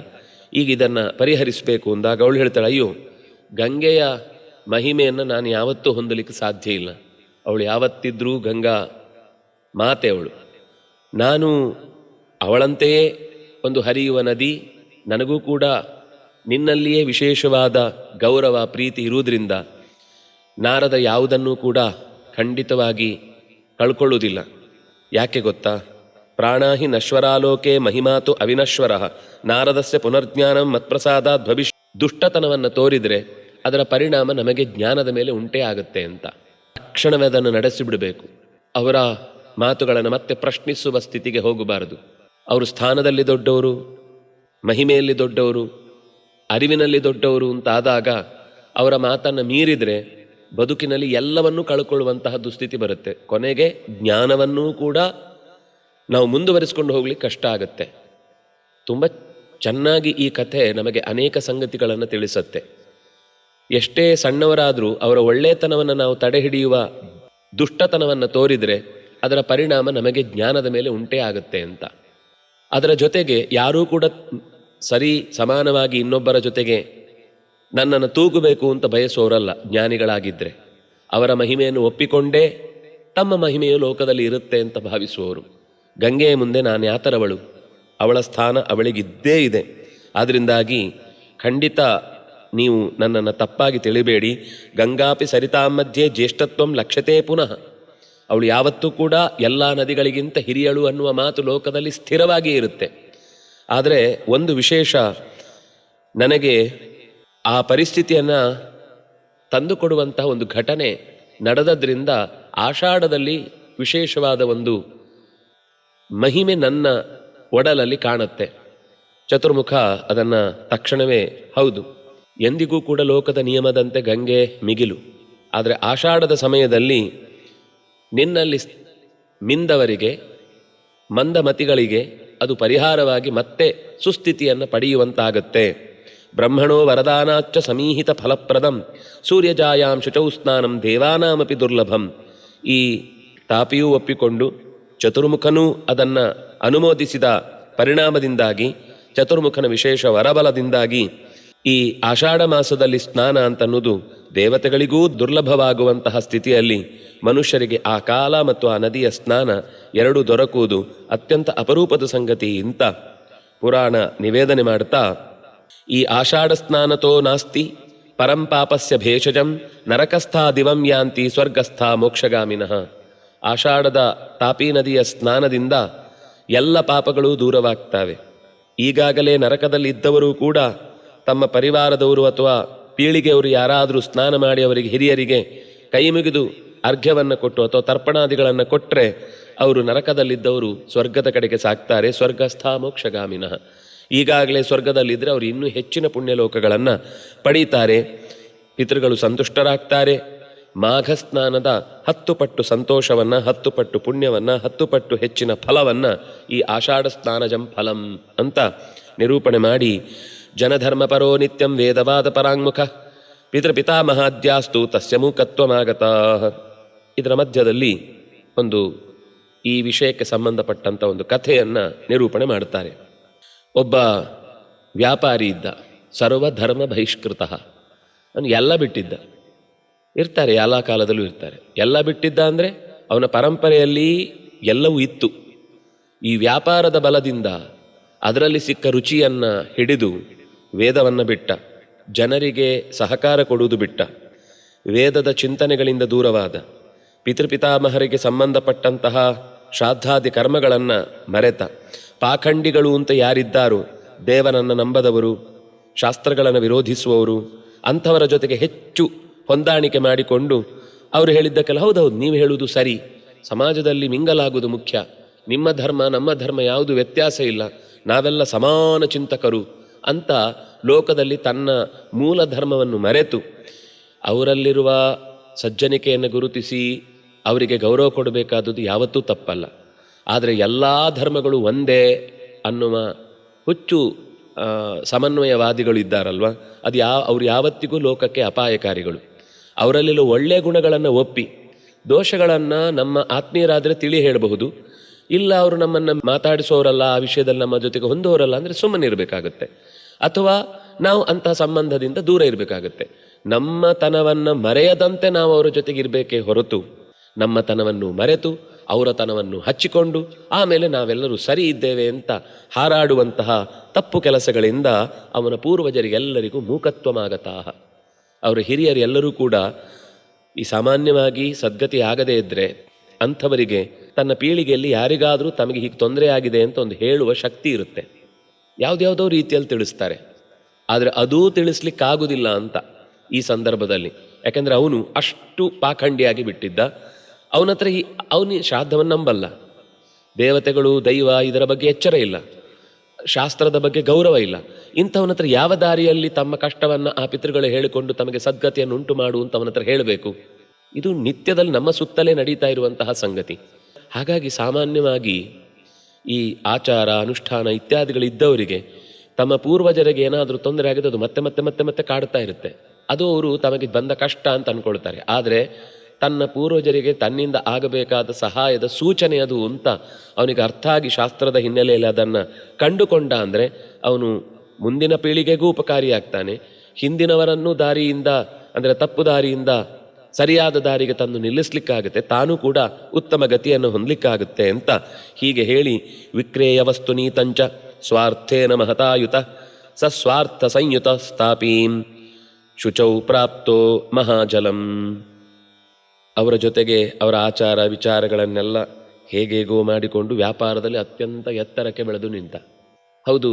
ಈಗ ಇದನ್ನು ಪರಿಹರಿಸಬೇಕು ಅಂದಾಗ ಅವಳು ಹೇಳ್ತಾಳೆ, ಅಯ್ಯೋ, ಗಂಗೆಯ ಮಹಿಮೆಯನ್ನು ನಾನು ಯಾವತ್ತೂ ಹೊಂದಲಿಕ್ಕೆ ಸಾಧ್ಯ ಇಲ್ಲ. ಅವಳು ಯಾವತ್ತಿದ್ರೂ ಗಂಗಾ ಮಾತೆ ಅವಳು. ನಾನು ಅವಳಂತೆಯೇ ಒಂದು ಹರಿಯುವ ನದಿ, ನನಗೂ ಕೂಡ ನಿನ್ನಲ್ಲಿಯೇ ವಿಶೇಷವಾದ ಗೌರವ ಪ್ರೀತಿ ಇರುವುದರಿಂದ ನಾರದ ಯಾವುದನ್ನೂ ಕೂಡ ಖಂಡಿತವಾಗಿ ಕಳ್ಕೊಳ್ಳುವುದಿಲ್ಲ. ಯಾಕೆ ಗೊತ್ತಾ? ಪ್ರಾಣಾಹಿ ನಶ್ವರಾಲೋಕೆ ಮಹಿಮಾತು ಅವಿನಶ್ವರ ನಾರದಸ್ಯ ಪುನರ್ಜ್ಞಾನಂ ಮತ್ಪ್ರಸಾದಾದ್ ಭವಿಷ್ಯ. ದುಷ್ಟತನವನ್ನು ತೋರಿದರೆ ಅದರ ಪರಿಣಾಮ ನಮಗೆ ಜ್ಞಾನದ ಮೇಲೆ ಉಂಟೇ ಆಗುತ್ತೆ ಅಂತ ತಕ್ಷಣವೇ ಅದನ್ನು ನಡೆಸಿಬಿಡಬೇಕು. ಅವರ ಮಾತುಗಳನ್ನು ಮತ್ತೆ ಪ್ರಶ್ನಿಸುವ ಸ್ಥಿತಿಗೆ ಹೋಗಬಾರದು. ಅವರು ಸ್ಥಾನದಲ್ಲಿ ದೊಡ್ಡವರು, ಮಹಿಮೆಯಲ್ಲಿ ದೊಡ್ಡವರು, ಅರಿವಿನಲ್ಲಿ ದೊಡ್ಡವರು ಅಂತಾದಾಗ ಅವರ ಮಾತನ್ನು ಮೀರಿದರೆ ಬದುಕಿನಲ್ಲಿ ಎಲ್ಲವನ್ನೂ ಕಳ್ಕೊಳ್ಳುವಂತಹ ದುಸ್ಥಿತಿ ಬರುತ್ತೆ. ಕೊನೆಗೆ ಜ್ಞಾನವನ್ನೂ ಕೂಡ ನಾವು ಮುಂದುವರಿಸಿಕೊಂಡು ಹೋಗ್ಲಿಕ್ಕೆ ಕಷ್ಟ ಆಗುತ್ತೆ. ತುಂಬ ಚೆನ್ನಾಗಿ ಈ ಕಥೆ ನಮಗೆ ಅನೇಕ ಸಂಗತಿಗಳನ್ನು ತಿಳಿಸುತ್ತೆ. ಎಷ್ಟೇ ಸಣ್ಣವರಾದರೂ ಅವರ ಒಳ್ಳೆತನವನ್ನು ನಾವು ತಡೆ ಹಿಡಿಯುವ ದುಷ್ಟತನವನ್ನು ತೋರಿದರೆ ಅದರ ಪರಿಣಾಮ ನಮಗೆ ಜ್ಞಾನದ ಮೇಲೆ ಉಂಟೇ ಆಗುತ್ತೆ ಅಂತ. ಅದರ ಜೊತೆಗೆ ಯಾರೂ ಕೂಡ ಸರಿ ಸಮಾನವಾಗಿ ಇನ್ನೊಬ್ಬರ ಜೊತೆಗೆ ನನ್ನನ್ನು ತೂಗಬೇಕು ಅಂತ ಬಯಸೋರಲ್ಲ. ಜ್ಞಾನಿಗಳಾಗಿದ್ದರೆ ಅವರ ಮಹಿಮೆಯನ್ನು ಒಪ್ಪಿಕೊಂಡೇ ತಮ್ಮ ಮಹಿಮೆಯು ಲೋಕದಲ್ಲಿ ಇರುತ್ತೆ ಅಂತ ಭಾವಿಸುವವರು. ಗಂಗೆಯ ಮುಂದೆ ನಾನು ಯಾತರವಳು, ಅವಳ ಸ್ಥಾನ ಅವಳಿಗಿದ್ದೇ ಇದೆ. ಆದ್ದರಿಂದಾಗಿ ಖಂಡಿತ ನೀವು ನನ್ನನ್ನು ತಪ್ಪಾಗಿ ತಿಳಿಬೇಡಿ. ಗಂಗಾಪಿ ಸರಿತಾಂ ಮಧ್ಯೆ ಜ್ಯೇಷ್ಠತ್ವಂ ಲಕ್ಷ್ಯತೆ ಪುನಃ. ಅವಳು ಯಾವತ್ತೂ ಕೂಡ ಎಲ್ಲ ನದಿಗಳಿಗಿಂತ ಹಿರಿಯಳು ಅನ್ನುವ ಮಾತು ಲೋಕದಲ್ಲಿ ಸ್ಥಿರವಾಗಿ ಇರುತ್ತೆ. ಆದರೆ ಒಂದು ವಿಶೇಷ, ನನಗೆ ಆ ಪರಿಸ್ಥಿತಿಯನ್ನು ತಂದುಕೊಡುವಂತಹ ಒಂದು ಘಟನೆ ನಡೆದದ್ರಿಂದ ಆಷಾಢದಲ್ಲಿ ವಿಶೇಷವಾದ ಒಂದು ಮಹಿಮೆ ನನ್ನ ಒಡಲಲ್ಲಿ ಕಾಣುತ್ತೆ. ಚತುರ್ಮುಖ ಅದನ್ನು ತಕ್ಷಣವೇ ಹೌದು, ಎಂದಿಗೂ ಕೂಡ ಲೋಕದ ನಿಯಮದಂತೆ ಗಂಗೆ ಮಿಗಿಲು. ಆದರೆ ಆಷಾಢದ ಸಮಯದಲ್ಲಿ ನಿನ್ನಲ್ಲಿ ಮಿಂದವರಿಗೆ, ಮಂದಮತಿಗಳಿಗೆ ಅದು ಪರಿಹಾರವಾಗಿ ಮತ್ತೆ ಸುಸ್ಥಿತಿಯನ್ನು ಪಡೆಯುವಂತಾಗತ್ತೆ. ಬ್ರಹ್ಮಣೋ ವರದಾನಾಚ್ಚ ಸಮೀಹಿತ ಫಲಪ್ರದಂ ಸೂರ್ಯಜಾಯಾಂ ಶುಚೌ ಸ್ನಾನಂ ದೇವಾನಾಮಪಿ ದುರ್ಲಭಂ. ಈ ತಾಪಿಯೂ ಒಪ್ಪಿಕೊಂಡು ಚತುರ್ಮುಖನೂ ಅದನ್ನು ಅನುಮೋದಿಸಿದ ಪರಿಣಾಮದಿಂದಾಗಿ, ಚತುರ್ಮುಖನ ವಿಶೇಷ ವರಬಲದಿಂದಾಗಿ ಈ ಆಷಾಢ ಮಾಸದಲ್ಲಿ ಸ್ನಾನ ಅಂತನ್ನುವುದು ದೇವತೆಗಳಿಗೂ ದುರ್ಲಭವಾಗುವಂತಹ ಸ್ಥಿತಿಯಲ್ಲಿ ಮನುಷ್ಯರಿಗೆ ಆ ಕಾಲ ಮತ್ತು ಆ ನದಿಯ ಸ್ನಾನ ಎರಡೂ ದೊರಕುವುದು ಅತ್ಯಂತ ಅಪರೂಪದ ಸಂಗತಿ ಅಂತ ಪುರಾಣ ನಿವೇದನೆ ಮಾಡ್ತಾ, ಈ ಆಷಾಢ ಸ್ನಾನತೋ ನಾಸ್ತಿ ಪರಂಪಾಪಸ್ಯ ಭೇಷಜಂ ನರಕಸ್ಥಾ ದಿವಂ ಯಾಂತಿ ಸ್ವರ್ಗಸ್ಥ ಮೋಕ್ಷಗಾಮಿನಃ. ಆಷಾಢದ ತಾಪಿ ನದಿಯ ಸ್ನಾನದಿಂದ ಎಲ್ಲ ಪಾಪಗಳೂ ದೂರವಾಗ್ತವೆ. ಈಗಾಗಲೇ ನರಕದಲ್ಲಿದ್ದವರು ಕೂಡ ತಮ್ಮ ಪರಿವಾರದವರು ಅಥವಾ ಪೀಳಿಗೆಯವರು ಯಾರಾದರೂ ಸ್ನಾನ ಮಾಡಿ ಅವರಿಗೆ ಹಿರಿಯರಿಗೆ ಕೈ ಮುಗಿದು ಅರ್ಘ್ಯವನ್ನು ಕೊಟ್ಟು ಅಥವಾ ತರ್ಪಣಾದಿಗಳನ್ನು ಕೊಟ್ಟರೆ ಅವರು ನರಕದಲ್ಲಿದ್ದವರು ಸ್ವರ್ಗದ ಕಡೆಗೆ ಸಾಕ್ತಾರೆ. ಸ್ವರ್ಗಸ್ಥ ಮೋಕ್ಷಗಾಮಿನಃ. ಈಗಾಗಲೇ ಸ್ವರ್ಗದಲ್ಲಿದ್ದರೆ ಅವರು ಇನ್ನೂ ಹೆಚ್ಚಿನ ಪುಣ್ಯಲೋಕಗಳನ್ನು ಪಡೀತಾರೆ. ಪಿತೃಗಳು ಸಂತುಷ್ಟರಾಗ್ತಾರೆ. ಮಾಘ ಸ್ನಾನದ 10 ಪಟ್ಟು ಸಂತೋಷವನ್ನು, 10 ಪಟ್ಟು ಪುಣ್ಯವನ್ನು, 10 ಪಟ್ಟು ಹೆಚ್ಚಿನ ಫಲವನ್ನು ಈ ಆಷಾಢ ಸ್ನಾನಜಂ ಫಲಂ ಅಂತ ನಿರೂಪಣೆ ಮಾಡಿ, ಜನಧರ್ಮಪರೋ ನಿತ್ಯಂ ವೇದವಾದ ಪರಾಂಗುಖ ಪಿತೃಪಿತಾಮಹಾದ್ಯಾಸ್ತು ತಸ್ಯ ಮೂಕತ್ವಮಾಗತಾ. ಇದರ ಮಧ್ಯದಲ್ಲಿ ಒಂದು ಈ ವಿಷಯಕ್ಕೆ ಸಂಬಂಧಪಟ್ಟಂಥ ಒಂದು ಕಥೆಯನ್ನು ನಿರೂಪಣೆ ಮಾಡ್ತಾರೆ. ಒಬ್ಬ ವ್ಯಾಪಾರಿ ಇದ್ದ, ಸರ್ವಧರ್ಮ ಬಹಿಷ್ಕೃತ. ಅವನು ಎಲ್ಲ ಬಿಟ್ಟಿದ್ದ. ಇರ್ತಾರೆ, ಎಲ್ಲ ಕಾಲದಲ್ಲೂ ಇರ್ತಾರೆ. ಎಲ್ಲ ಬಿಟ್ಟಿದ್ದ ಅಂದರೆ ಅವನ ಪರಂಪರೆಯಲ್ಲಿ ಎಲ್ಲವೂ ಇತ್ತು. ಈ ವ್ಯಾಪಾರದ ಬಲದಿಂದ ಅದರಲ್ಲಿ ಸಿಕ್ಕ ರುಚಿಯನ್ನು ಹಿಡಿದು ವೇದವನ್ನು ಬಿಟ್ಟ, ಜನರಿಗೆ ಸಹಕಾರ ಕೊಡುವುದು ಬಿಟ್ಟ, ವೇದದ ಚಿಂತನೆಗಳಿಂದ ದೂರವಾದ, ಪಿತೃಪಿತಾಮಹರಿಗೆ ಸಂಬಂಧಪಟ್ಟಂತಹ ಶ್ರಾದ್ದಾದಿ ಕರ್ಮಗಳನ್ನು ಮರೆತ, ಪಾಖಂಡಿಗಳು ಅಂತ ಯಾರಿದ್ದಾರೋ, ದೇವನನ್ನು ನಂಬದವರು, ಶಾಸ್ತ್ರಗಳನ್ನು ವಿರೋಧಿಸುವವರು, ಅಂಥವರ ಜೊತೆಗೆ ಹೆಚ್ಚು ಹೊಂದಾಣಿಕೆ ಮಾಡಿಕೊಂಡು ಅವರು ಹೇಳಿದ್ದಕ್ಕೆಲ್ಲ ಹೌದೌದು ನೀವು ಹೇಳುವುದು ಸರಿ, ಸಮಾಜದಲ್ಲಿ ಮಿಂಗಲಾಗುವುದು ಮುಖ್ಯ, ನಿಮ್ಮ ಧರ್ಮ ನಮ್ಮ ಧರ್ಮ ಯಾವುದು ವ್ಯತ್ಯಾಸ ಇಲ್ಲ, ನಾವೆಲ್ಲ ಸಮಾನ ಚಿಂತಕರು ಅಂತ ಲೋಕದಲ್ಲಿ ತನ್ನ ಮೂಲ ಧರ್ಮವನ್ನು ಮರೆತು ಅವರಲ್ಲಿರುವ ಸಜ್ಜನಿಕೆಯನ್ನು ಗುರುತಿಸಿ ಅವರಿಗೆ ಗೌರವ ಕೊಡಬೇಕಾದದ್ದು ಯಾವತ್ತೂ ತಪ್ಪಲ್ಲ. ಆದರೆ ಎಲ್ಲ ಧರ್ಮಗಳು ಒಂದೇ ಅನ್ನುವ ಹುಚ್ಚು ಸಮನ್ವಯವಾದಿಗಳು ಇದ್ದಾರಲ್ವ, ಅದು ಅವ್ರು ಯಾವತ್ತಿಗೂ ಲೋಕಕ್ಕೆ ಅಪಾಯಕಾರಿಗಳು. ಅವರಲ್ಲಿರೋ ಒಳ್ಳೆಯ ಗುಣಗಳನ್ನು ಒಪ್ಪಿ ದೋಷಗಳನ್ನು ನಮ್ಮ ಆತ್ಮೀಯರಾದರೆ ತಿಳಿ ಹೇಳಬಹುದು. ಇಲ್ಲ ಅವರು ನಮ್ಮನ್ನು ಮಾತಾಡಿಸೋರಲ್ಲ, ಆ ವಿಷಯದಲ್ಲಿ ನಮ್ಮ ಜೊತೆಗೆ ಹೊಂದೋರಲ್ಲ ಅಂದರೆ ಸುಮ್ಮನೆ ಇರಬೇಕಾಗತ್ತೆ, ಅಥವಾ ನಾವು ಅಂಥ ಸಂಬಂಧದಿಂದ ದೂರ ಇರಬೇಕಾಗತ್ತೆ. ನಮ್ಮ ತನವನ್ನು ಮರೆಯದಂತೆ ನಾವು ಅವರ ಜೊತೆಗೆ ಇರಬೇಕೇ ಹೊರತು, ನಮ್ಮ ತನವನ್ನು ಮರೆತು ಅವರ ತನವನ್ನು ಹಚ್ಚಿಕೊಂಡು ಆಮೇಲೆ ನಾವೆಲ್ಲರೂ ಸರಿ ಇದ್ದೇವೆ ಅಂತ ಹಾರಾಡುವಂತಹ ತಪ್ಪು ಕೆಲಸಗಳಿಂದ ಅವನ ಪೂರ್ವಜರಿಗೆಲ್ಲರಿಗೂ ಮೂಕತ್ವಮಾಗತಾ. ಅವರ ಹಿರಿಯರು ಎಲ್ಲರೂ ಕೂಡ ಈ ಸಾಮಾನ್ಯವಾಗಿ ಸದ್ಗತಿ ಆಗದೇ ಇದ್ದರೆ ಅಂಥವರಿಗೆ ತನ್ನ ಪೀಳಿಗೆಯಲ್ಲಿ ಯಾರಿಗಾದರೂ ತಮಗೆ ಹೀಗೆ ತೊಂದರೆ ಆಗಿದೆ ಅಂತ ಒಂದು ಹೇಳುವ ಶಕ್ತಿ ಇರುತ್ತೆ. ಯಾವುದ್ಯಾವುದೋ ರೀತಿಯಲ್ಲಿ ತಿಳಿಸ್ತಾರೆ. ಆದರೆ ಅದೂ ತಿಳಿಸ್ಲಿಕ್ಕಾಗೋದಿಲ್ಲ ಅಂತ ಈ ಸಂದರ್ಭದಲ್ಲಿ. ಯಾಕೆಂದರೆ ಅವನು ಅಷ್ಟು ಪಾಖಂಡಿಯಾಗಿ ಬಿಟ್ಟಿದ್ದ. ಅವನ ಹತ್ರ ಅವನು ಶ್ರಾದ್ದವನ್ನು ನಂಬಲ್ಲ, ದೇವತೆಗಳು ದೈವ ಇದರ ಬಗ್ಗೆ ಎಚ್ಚರ ಇಲ್ಲ, ಶಾಸ್ತ್ರದ ಬಗ್ಗೆ ಗೌರವ ಇಲ್ಲ. ಇಂಥವನ ಹತ್ರ ಯಾವ ದಾರಿಯಲ್ಲಿ ತಮ್ಮ ಕಷ್ಟವನ್ನು ಆ ಪಿತೃಗಳು ಹೇಳಿಕೊಂಡು ತಮಗೆ ಸದ್ಗತಿಯನ್ನು ಉಂಟು ಮಾಡುವಂತ ಅವನ ಹತ್ರ ಹೇಳಬೇಕು? ಇದು ನಿತ್ಯದಲ್ಲಿ ನಮ್ಮ ಸುತ್ತಲೇ ನಡೀತಾ ಇರುವಂತಹ ಸಂಗತಿ. ಹಾಗಾಗಿ ಸಾಮಾನ್ಯವಾಗಿ ಈ ಆಚಾರ ಅನುಷ್ಠಾನ ಇತ್ಯಾದಿಗಳಿದ್ದವರಿಗೆ ತಮ್ಮ ಪೂರ್ವಜರಿಗೆ ಏನಾದರೂ ತೊಂದರೆ ಆಗಿದೆ ಅದು ಮತ್ತೆ ಮತ್ತೆ ಮತ್ತೆ ಮತ್ತೆ ಕಾಡ್ತಾ ಇರುತ್ತೆ. ಅದು ಅವರು ತಮಗೆ ಬಂದ ಕಷ್ಟ ಅಂತ ಅಂದ್ಕೊಳ್ತಾರೆ. ಆದರೆ ತನ್ನ ಪೂರ್ವಜರಿಗೆ ತನ್ನಿಂದ ಆಗಬೇಕಾದ ಸಹಾಯದ ಸೂಚನೆ ಅದು ಅಂತ ಅವನಿಗೆ ಅರ್ಥ ಆಗಿ ಶಾಸ್ತ್ರದ ಹಿನ್ನೆಲೆಯಲ್ಲಿ ಅದನ್ನು ಕಂಡುಕೊಂಡ ಅಂದರೆ ಅವನು ಮುಂದಿನ ಪೀಳಿಗೆಗೂ ಉಪಕಾರಿಯಾಗ್ತಾನೆ, ಹಿಂದಿನವರನ್ನು ದಾರಿಯಿಂದ ಅಂದರೆ ತಪ್ಪು ದಾರಿಯಿಂದ ಸರಿಯಾದ ದಾರಿಗೆ ತಂದು ನಿಲ್ಲಿಸ್ಲಿಕ್ಕಾಗುತ್ತೆ, ತಾನೂ ಕೂಡ ಉತ್ತಮ ಗತಿಯನ್ನು ಹೊಂದಲಿಕ್ಕಾಗುತ್ತೆ ಅಂತ ಹೀಗೆ ಹೇಳಿ, ವಿಕ್ರೇಯ ವಸ್ತು ನೀತಂಚ ಸ್ವಾರ್ಥೇನ ಮಹತಾಯುತ ಸಸ್ವಾರ್ಥ ಸಂಯುತ ಸ್ಥಾಪೀಂ ಶುಚೌ ಪ್ರಾಪ್ತೋ ಮಹಾಜಲಂ. ಅವರ ಜೊತೆಗೆ ಅವರ ಆಚಾರ ವಿಚಾರಗಳನ್ನೆಲ್ಲ ಹೇಗೇಗೋ ಮಾಡಿಕೊಂಡು ವ್ಯಾಪಾರದಲ್ಲಿ ಅತ್ಯಂತ ಎತ್ತರಕ್ಕೆ ಬೆಳೆದು ನಿಂತ. ಹೌದು,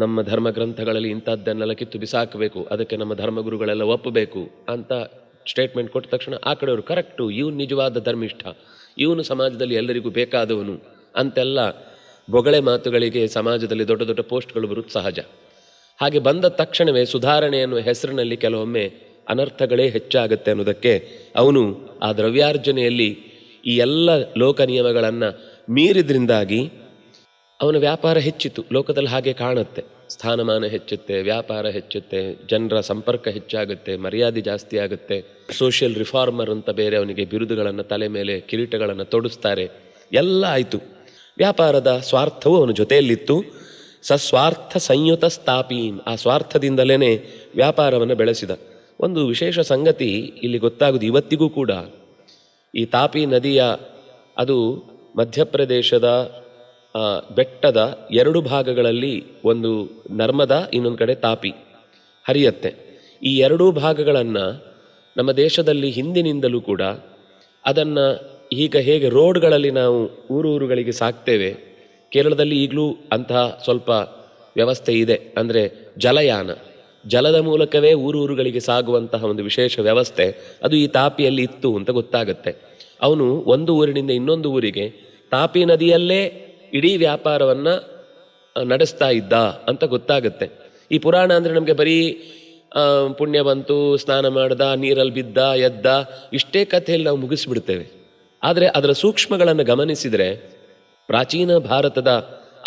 ನಮ್ಮ ಧರ್ಮ ಗ್ರಂಥಗಳಲ್ಲಿ ಇಂಥದ್ದನ್ನೆಲ್ಲ ಕಿತ್ತು ಬಿಸಾಕಬೇಕು, ಅದಕ್ಕೆ ನಮ್ಮ ಧರ್ಮಗುರುಗಳೆಲ್ಲ ಒಪ್ಪಬೇಕು ಅಂತ ಸ್ಟೇಟ್ಮೆಂಟ್ ಕೊಟ್ಟ ತಕ್ಷಣ ಆ ಕಡೆಯವರು ಕರೆಕ್ಟು, ಇವನು ನಿಜವಾದ ಧರ್ಮಿಷ್ಠ, ಇವನು ಸಮಾಜದಲ್ಲಿ ಎಲ್ಲರಿಗೂ ಬೇಕಾದವನು ಅಂತೆಲ್ಲ ಬೊಗಳೆ ಮಾತುಗಳಿಗೆ ಸಮಾಜದಲ್ಲಿ ದೊಡ್ಡ ದೊಡ್ಡ ಪೋಸ್ಟ್ಗಳು ಬರುವುದು ಸಹಜ. ಹಾಗೆ ಬಂದ ತಕ್ಷಣವೇ ಸುಧಾರಣೆ ಎನ್ನುವ ಹೆಸರಿನಲ್ಲಿ ಕೆಲವೊಮ್ಮೆ ಅನರ್ಥಗಳೇ ಹೆಚ್ಚಾಗುತ್ತೆ ಅನ್ನೋದಕ್ಕೆ ಅವನು ಆ ದ್ರವ್ಯಾರ್ಜನೆಯಲ್ಲಿ ಈ ಎಲ್ಲ ಲೋಕ ನಿಯಮಗಳನ್ನು ಮೀರಿದ್ರಿಂದಾಗಿ ಅವನ ವ್ಯಾಪಾರ ಹೆಚ್ಚಿತು. ಲೋಕದಲ್ಲಿ ಹಾಗೆ ಕಾಣುತ್ತೆ, ಸ್ಥಾನಮಾನ ಹೆಚ್ಚುತ್ತೆ, ವ್ಯಾಪಾರ ಹೆಚ್ಚುತ್ತೆ, ಜನರ ಸಂಪರ್ಕ ಹೆಚ್ಚಾಗುತ್ತೆ, ಮರ್ಯಾದೆ ಜಾಸ್ತಿ ಆಗುತ್ತೆ. ಸೋಷಿಯಲ್ ರಿಫಾರ್ಮರ್ ಅಂತ ಬೇರೆ ಅವನಿಗೆ ಬಿರುದುಗಳನ್ನು ತಲೆ ಮೇಲೆ ಕಿರೀಟಗಳನ್ನು ತೊಡಿಸ್ತಾರೆ, ಎಲ್ಲ ಆಯಿತು. ವ್ಯಾಪಾರದ ಸ್ವಾರ್ಥವು ಅವನ ಜೊತೆಯಲ್ಲಿತ್ತು. ಸಸ್ವಾರ್ಥ ಸಂಯುತ ಸ್ಥಾಪೀನ್, ಆ ಸ್ವಾರ್ಥದಿಂದಲೇ ವ್ಯಾಪಾರವನ್ನು ಬೆಳೆಸಿದ. ಒಂದು ವಿಶೇಷ ಸಂಗತಿ ಇಲ್ಲಿ ಗೊತ್ತಾಗೋದು, ಇವತ್ತಿಗೂ ಕೂಡ ಈ ತಾಪಿ ನದಿಯ ಅದು ಮಧ್ಯಪ್ರದೇಶದ ಬೆಟ್ಟದ 2 ಭಾಗಗಳಲ್ಲಿ, ಒಂದು ನರ್ಮದಾ, ಇನ್ನೊಂದು ಕಡೆ ತಾಪಿ ಹರಿಯತ್ತೆ. ಈ 2 ಭಾಗಗಳನ್ನು ನಮ್ಮ ದೇಶದಲ್ಲಿ ಹಿಂದಿನಿಂದಲೂ ಕೂಡ ಅದನ್ನು ಈಗ ಹೇಗೆ ರೋಡ್ಗಳಲ್ಲಿ ನಾವು ಊರುಗಳಿಗೆ ಸಾಕ್ತೇವೆ, ಕೇರಳದಲ್ಲಿ ಈಗಲೂ ಅಂತಹ ಸ್ವಲ್ಪ ವ್ಯವಸ್ಥೆ ಇದೆ. ಅಂದರೆ ಜಲಯಾನ, ಜಲದ ಮೂಲಕವೇ ಊರುಗಳಿಗೆ ಸಾಗುವಂತಹ ಒಂದು ವಿಶೇಷ ವ್ಯವಸ್ಥೆ ಅದು ಈ ತಾಪಿಯಲ್ಲಿ ಇತ್ತು ಅಂತ ಗೊತ್ತಾಗುತ್ತೆ. ಅವನು ಒಂದು ಊರಿನಿಂದ ಇನ್ನೊಂದು ಊರಿಗೆ ತಾಪಿ ನದಿಯಲ್ಲೇ ಇಡೀ ವ್ಯಾಪಾರವನ್ನು ನಡೆಸ್ತಾ ಇದ್ದ ಅಂತ ಗೊತ್ತಾಗುತ್ತೆ. ಈ ಪುರಾಣ ಅಂದರೆ ನಮಗೆ ಬರೀ ಪುಣ್ಯ ಬಂತು, ಸ್ನಾನ ಮಾಡ್ದ, ನೀರಲ್ಲಿ ಬಿದ್ದ, ಎದ್ದ, ಇಷ್ಟೇ ಕಥೆಯಲ್ಲಿ ನಾವು ಮುಗಿಸ್ಬಿಡ್ತೇವೆ. ಆದರೆ ಅದರ ಸೂಕ್ಷ್ಮಗಳನ್ನು ಗಮನಿಸಿದರೆ ಪ್ರಾಚೀನ ಭಾರತದ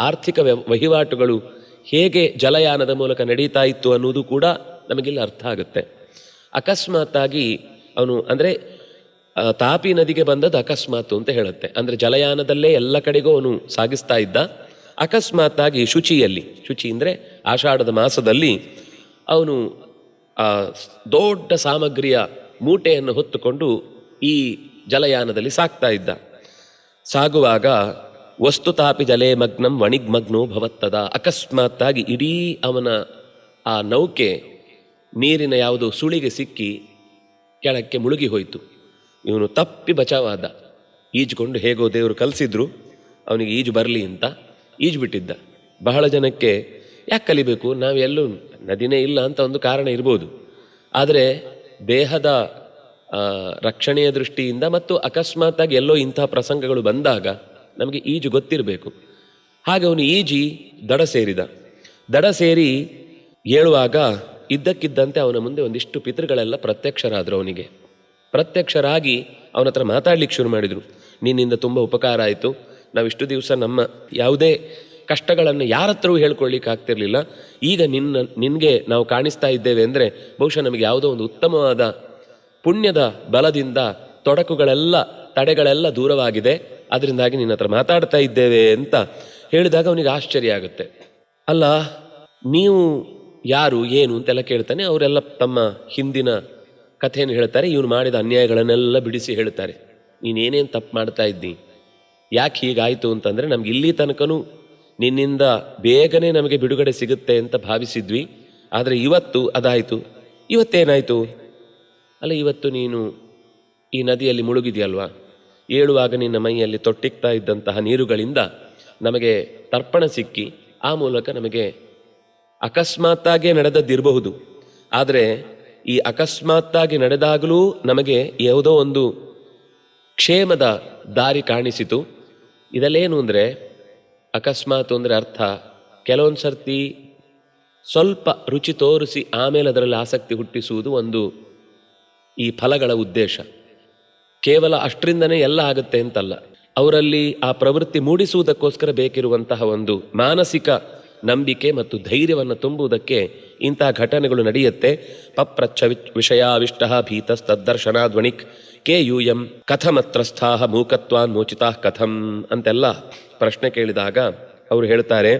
ಆರ್ಥಿಕ ವಹಿವಾಟುಗಳು ಹೇಗೆ ಜಲಯಾನದ ಮೂಲಕ ನಡೀತಾ ಇತ್ತು ಅನ್ನೋದು ಕೂಡ ನಮಗಿಲ್ಲಿ ಅರ್ಥ ಆಗುತ್ತೆ. ಅಕಸ್ಮಾತ್ತಾಗಿ ಅವನು ಅಂದರೆ ತಾಪಿ ನದಿಗೆ ಬಂದದ್ದು ಅಕಸ್ಮಾತು ಅಂತ ಹೇಳುತ್ತೆ. ಅಂದರೆ ಜಲಯಾನದಲ್ಲೇ ಎಲ್ಲ ಕಡೆಗೂ ಅವನು ಸಾಗಿಸ್ತಾ ಇದ್ದ. ಅಕಸ್ಮಾತ್ತಾಗಿ ಶುಚಿ ಅಂದರೆ ಆಷಾಢದ ಮಾಸದಲ್ಲಿ ಅವನು ದೊಡ್ಡ ಸಾಮಗ್ರಿಯ ಮೂಟೆಯನ್ನು ಹೊತ್ತುಕೊಂಡು ಈ ಜಲಯಾನದಲ್ಲಿ ಸಾಗ್ತಾ ಇದ್ದ. ಸಾಗುವಾಗ ವಸ್ತು ತಾಪಿ ಜಲೇ ಮಗ್ನಂ ವಣಿಗ್ಮಗ್ನೋ ಭವತ್ತದ, ಅಕಸ್ಮಾತ್ತಾಗಿ ಇಡೀ ಅವನ ಆ ನೌಕೆ ನೀರಿನ ಯಾವುದೋ ಸುಳಿಗೆ ಸಿಕ್ಕಿ ಕೆಳಕ್ಕೆ ಮುಳುಗಿ ಹೋಯಿತು. ಇವನು ತಪ್ಪಿ ಬಚಾವಾದ. ಈಜ್ಕೊಂಡು ಹೇಗೋ ದೇವರು ಕಲಿಸಿದ್ರು ಅವನಿಗೆ ಈಜು ಬರಲಿ ಅಂತ ಈಜು ಬಿಟ್ಟಿದ್ದ. ಬಹಳ ಜನಕ್ಕೆ ಯಾಕೆ ಕಲಿಬೇಕು, ನಾವೆಲ್ಲೂ ನದಿನೇ ಇಲ್ಲ ಅಂತ ಒಂದು ಕಾರಣ ಇರ್ಬೋದು. ಆದರೆ ದೇಹದ ರಕ್ಷಣೆಯ ದೃಷ್ಟಿಯಿಂದ ಮತ್ತು ಅಕಸ್ಮಾತ್ತಾಗಿ ಎಲ್ಲೋ ಇಂಥ ಪ್ರಸಂಗಗಳು ಬಂದಾಗ ನಮಗೆ ಈಜು ಗೊತ್ತಿರಬೇಕು. ಹಾಗೆ ಅವನು ಈಜಿ ದಡ ಸೇರಿ ಏಳುವಾಗ ಇದ್ದಕ್ಕಿದ್ದಂತೆ ಅವನ ಮುಂದೆ ಒಂದಿಷ್ಟು ಪಿತೃಗಳೆಲ್ಲ ಪ್ರತ್ಯಕ್ಷರಾದರು. ಅವನಿಗೆ ಪ್ರತ್ಯಕ್ಷರಾಗಿ ಅವನ ಹತ್ರ ಮಾತಾಡ್ಲಿಕ್ಕೆ ಶುರು ಮಾಡಿದರು. ನಿನ್ನಿಂದ ತುಂಬ ಉಪಕಾರ ಆಯಿತು, ನಾವಿಷ್ಟು ದಿವಸ ನಮ್ಮ ಯಾವುದೇ ಕಷ್ಟಗಳನ್ನು ಯಾರ ಹತ್ರವೂ ಹೇಳ್ಕೊಳ್ಳಿಕ್ಕೆ ಆಗ್ತಿರ್ಲಿಲ್ಲ. ಈಗ ನಿನಗೆ ನಾವು ಕಾಣಿಸ್ತಾ ಇದ್ದೇವೆ ಅಂದರೆ ಬಹುಶಃ ನಮಗೆ ಯಾವುದೋ ಒಂದು ಉತ್ತಮವಾದ ಪುಣ್ಯದ ಬಲದಿಂದ ತೊಡಕುಗಳೆಲ್ಲ ತಡೆಗಳೆಲ್ಲ ದೂರವಾಗಿದೆ, ಅದರಿಂದಾಗಿ ನಿನ್ನ ಹತ್ರ ಮಾತಾಡ್ತಾ ಇದ್ದೇವೆ ಅಂತ ಹೇಳಿದಾಗ ಅವನಿಗೆ ಆಶ್ಚರ್ಯ ಆಗುತ್ತೆ. ಅಲ್ಲ, ನೀವು ಯಾರು ಏನು ಅಂತೆಲ್ಲ ಕೇಳ್ತಾನೆ. ಅವರೆಲ್ಲ ತಮ್ಮ ಹಿಂದಿನ ಕಥೆಯನ್ನು ಹೇಳ್ತಾರೆ. ಇವನು ಮಾಡಿದ ಅನ್ಯಾಯಗಳನ್ನೆಲ್ಲ ಬಿಡಿಸಿ ಹೇಳ್ತಾರೆ. ನೀನೇನೇನು ತಪ್ಪು ಮಾಡ್ತಾ ಇದ್ದಿ, ಯಾಕೆ ಹೀಗಾಯಿತು ಅಂತಂದರೆ ನಮ್ಗೆ ಇಲ್ಲಿ ತನಕನೂ ನಿನ್ನಿಂದ ಬೇಗನೆ ನಮಗೆ ಬಿಡುಗಡೆ ಸಿಗುತ್ತೆ ಅಂತ ಭಾವಿಸಿದ್ವಿ. ಆದರೆ ಇವತ್ತು ಅದಾಯಿತು. ಇವತ್ತೇನಾಯಿತು? ಅಲ್ಲ, ಇವತ್ತು ನೀನು ಈ ನದಿಯಲ್ಲಿ ಮುಳುಗಿದೆಯಲ್ವಾ, ಏಳುವಾಗ ನಿನ್ನ ಮೈಯಲ್ಲಿ ತೊಟ್ಟಿಕ್ತಾ ಇದ್ದಂತಹ ನೀರುಗಳಿಂದ ನಮಗೆ ತರ್ಪಣ ಸಿಕ್ಕಿ ಆ ಮೂಲಕ ನಮಗೆ ಅಕಸ್ಮಾತ್ತಾಗೇ ನಡೆದದ್ದಿರಬಹುದು. ಆದರೆ ಈ ಅಕಸ್ಮಾತ್ತಾಗಿ ನಡೆದಾಗಲೂ ನಮಗೆ ಯಾವುದೋ ಒಂದು ಕ್ಷೇಮದ ದಾರಿ ಕಾಣಿಸಿತು. ಇದಲ್ಲೇನು ಅಂದರೆ ಅಕಸ್ಮಾತ್ ಅಂದರೆ ಅರ್ಥ ಕೆಲವೊಂದು ಸರ್ತಿ ಸ್ವಲ್ಪ ರುಚಿ ತೋರಿಸಿ ಆಮೇಲೆ ಅದರಲ್ಲಿ ಆಸಕ್ತಿ ಹುಟ್ಟಿಸುವುದು ಒಂದು ಈ ಫಲಗಳ ಉದ್ದೇಶ. ಕೇವಲ ಅಷ್ಟರಿಂದನೇ ಎಲ್ಲ ಆಗುತ್ತೆ ಅಂತಲ್ಲ, ಅವರಲ್ಲಿ ಆ ಪ್ರವೃತ್ತಿ ಮೂಡಿಸುವುದಕ್ಕೋಸ್ಕರ ಬೇಕಿರುವಂತಹ ಒಂದು ಮಾನಸಿಕ ನಂಬಿಕೆ ಮತ್ತು ಧೈರ್ಯವನ್ನು ತುಂಬುವುದಕ್ಕೆ ಇಂತಹ ಘಟನೆಗಳು ನಡೆಯುತ್ತೆ. ಪಪ್ರಚ್ಛ ವಿಷಯಾವಿಷ್ಟ ಭೀತಸ್ತದ್ದರ್ಶನಾಧ್ವನಿಕ್ ಕೇ ಯೂಯಂ ಕಥಮತ್ರ ಸ್ಥಾಹ ಮೂಕತ್ವಾನ್ ಮೋಚಿತಾ ಕಥಂ ಅಂತೆಲ್ಲ ಪ್ರಶ್ನೆ ಕೇಳಿದಾಗ ಅವರು ಹೇಳ್ತಾರೆ,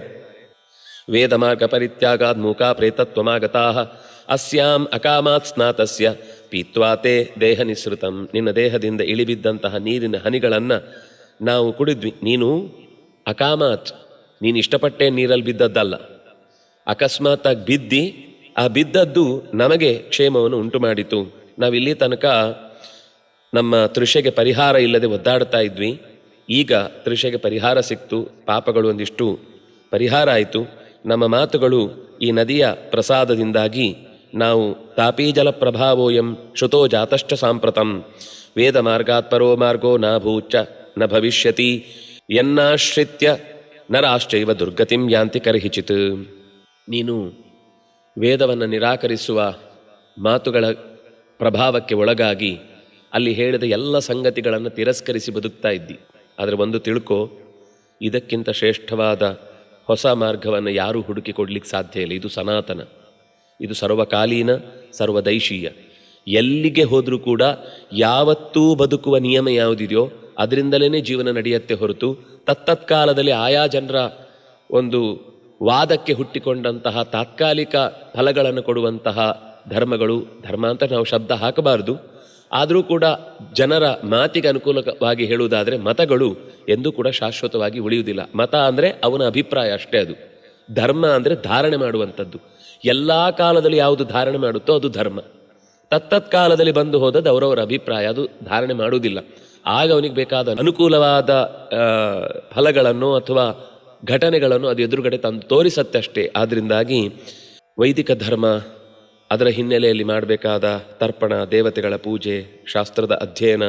ವೇದ ಮಾರ್ಗ ಪರಿತ್ಯಾಗಾದ್ ಮೂಕಾ ಪ್ರೇತತ್ವಮಾಗತಾ ಅಸ್ಯಾಂ ಅಕಾಮಾತ್ ಸ್ನಾತಸ್ಯ ಪೀತ್ವಾತೆ ದೇಹ ನಿಸೃತಂ. ನಿನ್ನ ದೇಹದಿಂದ ಇಳಿಬಿದ್ದಂತಹ ನೀರಿನ ಹನಿಗಳನ್ನು ನಾವು ಕುಡಿದ್ವಿ. ನೀನು ಅಕಾಮಾತ್, ನೀನು ಇಷ್ಟಪಟ್ಟೆ ನೀರಲ್ಲಿ ಬಿದ್ದದ್ದಲ್ಲ, ಅಕಸ್ಮಾತಾಗಿ ಬಿದ್ದಿ, ಆ ಬಿದ್ದದ್ದು ನಮಗೆ ಕ್ಷೇಮವನ್ನು ಉಂಟು ಮಾಡಿತು. ನಾವಿಲ್ಲಿ ತನಕ ನಮ್ಮ ತೃಷೆಗೆ ಪರಿಹಾರ ಇಲ್ಲದೆ ಒದ್ದಾಡ್ತಾ ಇದ್ವಿ. ಈಗ ತೃಷೆಗೆ ಪರಿಹಾರ ಸಿಕ್ತು, ಪಾಪಗಳು ಒಂದಿಷ್ಟು ಪರಿಹಾರ ಆಯಿತು. ನಮ್ಮ ಮಾತುಗಳು ಈ ನದಿಯ ಪ್ರಸಾದದಿಂದಾಗಿ ನಾವು ತಾಪೀಜಲ ಪ್ರಭಾವೋಯಂ ಶ್ರುತೋ ಜಾತಶ್ಚ ಸಾಂಪ್ರತಂ ವೇದ ಮಾರ್ಗಾತ್ ಪರೋ ಮಾರ್ಗೋ ನ ಭೂಚ್ಚ ನ ಭವಿಷ್ಯತಿ ಯನ್ನಾಶ್ರಿತ್ಯ ನರಾಶ್ಚೈವ ದುರ್ಗತಿಂ ಯಾಂತಿ ಕರ್ಹಿಚಿತ್. ನೀನು ವೇದವನ್ನು ನಿರಾಕರಿಸುವ ಮಾತುಗಳ ಪ್ರಭಾವಕ್ಕೆ ಒಳಗಾಗಿ ಅಲ್ಲಿ ಹೇಳಿದ ಎಲ್ಲ ಸಂಗತಿಗಳನ್ನು ತಿರಸ್ಕರಿಸಿ ಬದುಕ್ತಾ ಇದ್ದಿ. ಆದರೆ ಒಂದು ತಿಳ್ಕೊ, ಇದಕ್ಕಿಂತ ಶ್ರೇಷ್ಠವಾದ ಹೊಸ ಮಾರ್ಗವನ್ನು ಯಾರೂ ಹುಡುಕಿ ಕೊಡ್ಲಿಕ್ಕೆ ಸಾಧ್ಯ ಇಲ್ಲ. ಇದು ಸನಾತನ, ಇದು ಸರ್ವಕಾಲೀನ, ಸರ್ವದೈಶೀಯ. ಎಲ್ಲಿಗೆ ಹೋದರೂ ಕೂಡ ಯಾವತ್ತೂ ಬದುಕುವ ನಿಯಮ ಯಾವುದಿದೆಯೋ ಅದರಿಂದಲೇ ಜೀವನ ನಡೆಯುತ್ತೆ ಹೊರತು ತತ್ತತ್ಕಾಲದಲ್ಲಿ ಆಯಾ ಜನರ ಒಂದು ವಾದಕ್ಕೆ ಹುಟ್ಟಿಕೊಂಡಂತಹ ತಾತ್ಕಾಲಿಕ ಫಲಗಳನ್ನು ಕೊಡುವಂತಹ ಧರ್ಮಗಳು, ಧರ್ಮ ಅಂತ ನಾವು ಶಬ್ದ ಹಾಕಬಾರ್ದು, ಆದರೂ ಕೂಡ ಜನರ ಮಾತಿಗೆ ಅನುಕೂಲವಾಗಿ ಹೇಳುವುದಾದರೆ ಮತಗಳು ಎಂದೂ ಕೂಡ ಶಾಶ್ವತವಾಗಿ ಉಳಿಯುವುದಿಲ್ಲ. ಮತ ಅಂದರೆ ಅವನ ಅಭಿಪ್ರಾಯ ಅಷ್ಟೇ. ಅದು ಧರ್ಮ ಅಂದರೆ ಧಾರಣೆ ಮಾಡುವಂಥದ್ದು. ಎಲ್ಲ ಕಾಲದಲ್ಲಿ ಯಾವುದು ಧಾರಣೆ ಮಾಡುತ್ತೋ ಅದು ಧರ್ಮ. ತತ್ತತ್ಕಾಲದಲ್ಲಿ ಬಂದು ಹೋದದ್ದು ಅವರವರ ಅಭಿಪ್ರಾಯ, ಅದು ಧಾರಣೆ ಮಾಡುವುದಿಲ್ಲ. ಆಗ ಅವನಿಗೆ ಬೇಕಾದ ಅನುಕೂಲವಾದ ಫಲಗಳನ್ನು ಅಥವಾ ಘಟನೆಗಳನ್ನು ಅದು ಎದುರುಗಡೆ ತಂದು ತೋರಿಸತ್ತಷ್ಟೇ. ಆದ್ದರಿಂದಾಗಿ ವೈದಿಕ ಧರ್ಮ, ಅದರ ಹಿನ್ನೆಲೆಯಲ್ಲಿ ಮಾಡಬೇಕಾದ ತರ್ಪಣ, ದೇವತೆಗಳ ಪೂಜೆ, ಶಾಸ್ತ್ರದ ಅಧ್ಯಯನ,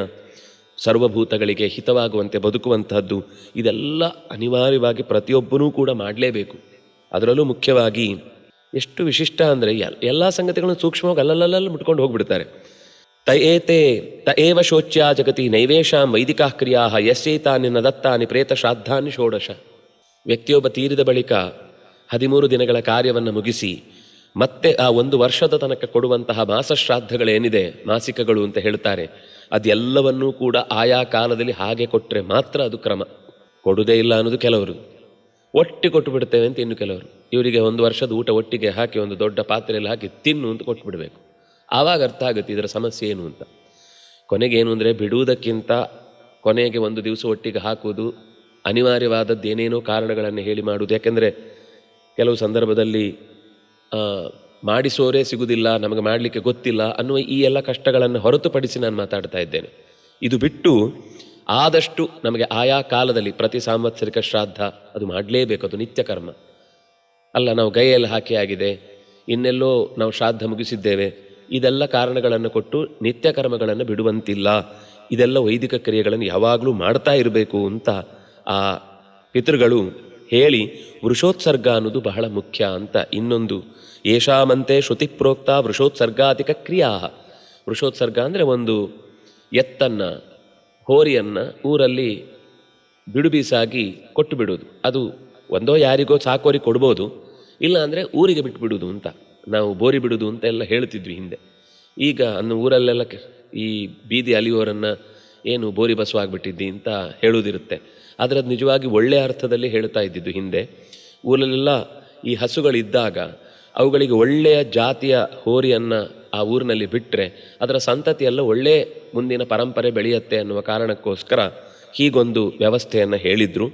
ಸರ್ವಭೂತಗಳಿಗೆ ಹಿತವಾಗುವಂತೆ ಬದುಕುವಂತಹದ್ದು, ಇದೆಲ್ಲ ಅನಿವಾರ್ಯವಾಗಿ ಪ್ರತಿಯೊಬ್ಬನೂ ಕೂಡ ಮಾಡಲೇಬೇಕು. ಅದರಲ್ಲೂ ಮುಖ್ಯವಾಗಿ ಎಷ್ಟು ವಿಶಿಷ್ಟ ಅಂದರೆ ಎಲ್ಲ ಸಂಗತಿಗಳನ್ನು ಸೂಕ್ಷ್ಮವಾಗಿ ಅಲ್ಲಲ್ಲಲ್ಲಿ ಮುಟ್ಕೊಂಡು ಹೋಗ್ಬಿಡ್ತಾರೆ. ತ ಏವ ಶೋಚ್ಯ ಜಗತಿ ನೈವೇಶಾಂ ವೈದಿಕಾ ಕ್ರಿಯಾ ಯಸ್ಯೈತಾನಿ ನ ದತ್ತಾನಿ ಪ್ರೇತ ಶ್ರಾದ್ದಾನಿ ಷೋಡಶ. ವ್ಯಕ್ತಿಯೊಬ್ಬ ತೀರಿದ ಬಳಿಕ 13 ದಿನಗಳ ಕಾರ್ಯವನ್ನು ಮುಗಿಸಿ ಮತ್ತೆ ಆ 1 ವರ್ಷದ ತನಕ ಕೊಡುವಂತಹ ಮಾಸಶ್ರಾದ್ದಗಳೇನಿದೆ, ಮಾಸಿಕಗಳು ಅಂತ ಹೇಳ್ತಾರೆ, ಅದೆಲ್ಲವನ್ನೂ ಕೂಡ ಆಯಾ ಕಾಲದಲ್ಲಿ ಹಾಗೆ ಕೊಟ್ಟರೆ ಮಾತ್ರ ಅದು ಕ್ರಮ. ಕೊಡುವುದೇ ಇಲ್ಲ ಅನ್ನೋದು ಕೆಲವರು, ಒಟ್ಟಿ ಕೊಟ್ಟು ಬಿಡ್ತೇವೆ ಅಂತ ಇನ್ನು ಕೆಲವರು. ಇವರಿಗೆ 1 ವರ್ಷದ ಊಟ ಒಟ್ಟಿಗೆ ಹಾಕಿ ಒಂದು ದೊಡ್ಡ ಪಾತ್ರೆಯಲ್ಲಿ ಹಾಕಿ ತಿನ್ನು ಅಂತ ಕೊಟ್ಟು ಬಿಡಬೇಕು. ಆವಾಗ ಅರ್ಥ ಆಗುತ್ತೆ ಇದರ ಸಮಸ್ಯೆ ಏನು ಅಂತ. ಕೊನೆಗೇನು ಅಂದರೆ ಬಿಡುವುದಕ್ಕಿಂತ ಕೊನೆಗೆ 1 ದಿವಸ ಒಟ್ಟಿಗೆ ಹಾಕುವುದು ಅನಿವಾರ್ಯವಾದದ್ದೇನೇನೋ ಕಾರಣಗಳನ್ನು ಹೇಳಿ ಮಾಡುವುದು. ಯಾಕೆಂದರೆ ಕೆಲವು ಸಂದರ್ಭದಲ್ಲಿ ಮಾಡಿಸೋರೇ ಸಿಗುವುದಿಲ್ಲ, ನಮಗೆ ಮಾಡಲಿಕ್ಕೆ ಗೊತ್ತಿಲ್ಲ ಅನ್ನುವ ಈ ಎಲ್ಲ ಕಷ್ಟಗಳನ್ನು ಹೊರತುಪಡಿಸಿ ನಾನು ಮಾತಾಡ್ತಾ ಇದ್ದೇನೆ. ಇದು ಬಿಟ್ಟು ಆದಷ್ಟು ನಮಗೆ ಆಯಾ ಕಾಲದಲ್ಲಿ ಪ್ರತಿ ಸಾಂವತ್ಸರಿಕ ಶ್ರಾದ್ದ ಅದು ಮಾಡಲೇಬೇಕು, ಅದು ನಿತ್ಯ ಕರ್ಮ ಅಲ್ಲ. ನಾವು ಗೈಯಲ್ಲಿ ಹಾಕಿ ಆಗಿದೆ, ಇನ್ನೆಲ್ಲೋ ನಾವು ಶ್ರಾದ್ದ ಮುಗಿಸಿದ್ದೇವೆ, ಇದೆಲ್ಲ ಕಾರಣಗಳನ್ನು ಕೊಟ್ಟು ನಿತ್ಯ ಕರ್ಮಗಳನ್ನು ಬಿಡುವಂತಿಲ್ಲ. ಇದೆಲ್ಲ ವೈದಿಕ ಕ್ರಿಯೆಗಳನ್ನು ಯಾವಾಗಲೂ ಮಾಡ್ತಾ ಇರಬೇಕು ಅಂತ ಆ ಪಿತೃಗಳು ಹೇಳಿ, ವೃಷೋತ್ಸರ್ಗ ಅನ್ನೋದು ಬಹಳ ಮುಖ್ಯ ಅಂತ ಇನ್ನೊಂದು, ಯೇಷಾಮಂತೆ ಶ್ರುತಿ ಪ್ರೋಕ್ತ ವೃಷೋತ್ಸರ್ಗಾಧಿಕ ಕ್ರಿಯಾ. ವೃಷೋತ್ಸರ್ಗ ಅಂದರೆ ಒಂದು ಎತ್ತನ್ನು, ಹೋರಿಯನ್ನು ಊರಲ್ಲಿ ಬಿಡುಬೀಸಾಗಿ ಕೊಟ್ಟು ಬಿಡೋದು. ಅದು ಒಂದೋ ಯಾರಿಗೋ ಸಾಕೋರಿಗೆ ಕೊಡ್ಬೋದು, ಇಲ್ಲ ಅಂದರೆ ಊರಿಗೆ ಬಿಟ್ಟುಬಿಡೋದು ಅಂತ. ನಾವು ಬೋರಿ ಬಿಡೋದು ಅಂತ ಎಲ್ಲ ಹೇಳ್ತಿದ್ವಿ ಹಿಂದೆ. ಈಗ ಅನ್ನು ಊರಲ್ಲೆಲ್ಲ ಈ ಬೀದಿ ಅಲಿಯೋರನ್ನು ಏನು ಬೋರಿ ಬಸವ ಆಗಿಬಿಟ್ಟಿದ್ದಿ ಅಂತ ಹೇಳೋದಿರುತ್ತೆ. ಆದರೆ ಅದು ನಿಜವಾಗಿ ಒಳ್ಳೆಯ ಅರ್ಥದಲ್ಲಿ ಹೇಳ್ತಾ ಇದ್ದಿದ್ದು ಹಿಂದೆ. ಊರಲ್ಲೆಲ್ಲ ಈ ಹಸುಗಳಿದ್ದಾಗ ಅವುಗಳಿಗೆ ಒಳ್ಳೆಯ ಜಾತಿಯ ಹೋರಿಯನ್ನು ಆ ಊರಿನಲ್ಲಿ ಬಿಟ್ಟರೆ ಅದರ ಸಂತತಿಯೆಲ್ಲ ಒಳ್ಳೆಯ ಮುಂದಿನ ಪರಂಪರೆ ಬೆಳೆಯುತ್ತೆ ಅನ್ನುವ ಕಾರಣಕ್ಕೋಸ್ಕರ ಹೀಗೊಂದು ವ್ಯವಸ್ಥೆಯನ್ನು ಹೇಳಿದರು.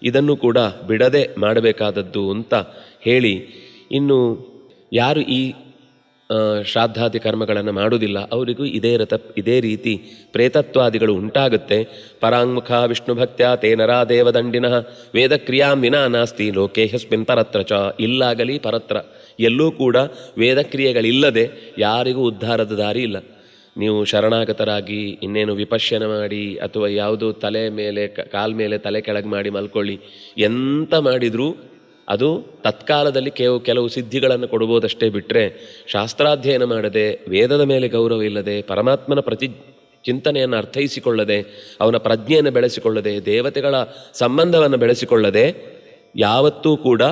ಇದನ್ನು ಕೂಡ ಬಿಡದೆ ಮಾಡಬೇಕಾದದ್ದು ಅಂತ ಹೇಳಿ, ಇನ್ನು ಯಾರು ಈ ಶ್ರಾದ್ದಾದಿ ಕರ್ಮಗಳನ್ನು ಮಾಡುವುದಿಲ್ಲ ಅವರಿಗೂ ಇದೇ ರೀತಿ ಪ್ರೇತತ್ವಾದಿಗಳು ಉಂಟಾಗುತ್ತೆ. ಪರಾಂಗುಖ ವಿಷ್ಣು ಭಕ್ತ್ಯ ತೇ ನರಾ ದೇವದಂಡಿನಃ ವೇದಕ್ರಿಯಾಂ ವಿನಾ ನಾಸ್ತಿ ಲೋಕೆ ಹಸ್ಮಿನ್ ಪರತ್ರ ಚ. ಇಲ್ಲಾಗಲಿ ಪರತ್ರ ಎಲ್ಲೂ ಕೂಡ ವೇದಕ್ರಿಯೆಗಳಿಲ್ಲದೆ ಯಾರಿಗೂ ಉದ್ಧಾರದ ದಾರಿ ಇಲ್ಲ. ನೀವು ಶರಣಾಗತರಾಗಿ ಇನ್ನೇನು ವಿಪಶ್ಯನ ಮಾಡಿ ಅಥವಾ ಯಾವುದೋ ತಲೆ ಮೇಲೆ ಕಾಲ ಮೇಲೆ ತಲೆ ಕೆಳಗೆ ಮಾಡಿ ಮಲ್ಕೊಳ್ಳಿ, ಎಂತ ಮಾಡಿದರೂ ಅದು ತತ್ಕಾಲದಲ್ಲಿ ಕೆಲವು ಸಿದ್ಧಿಗಳನ್ನು ಕೊಡ್ಬೋದಷ್ಟೇ ಬಿಟ್ಟರೆ ಶಾಸ್ತ್ರಾಧ್ಯಯನ ಮಾಡದೆ, ವೇದದ ಮೇಲೆ ಗೌರವ ಇಲ್ಲದೆ, ಪರಮಾತ್ಮನ ಚಿಂತನೆಯನ್ನು ಅರ್ಥೈಸಿಕೊಳ್ಳದೆ, ಅವನ ಪ್ರಜ್ಞೆಯನ್ನು ಬೆಳೆಸಿಕೊಳ್ಳದೆ, ದೇವತೆಗಳ ಸಂಬಂಧವನ್ನು ಬೆಳೆಸಿಕೊಳ್ಳದೆ ಯಾವತ್ತೂ ಕೂಡ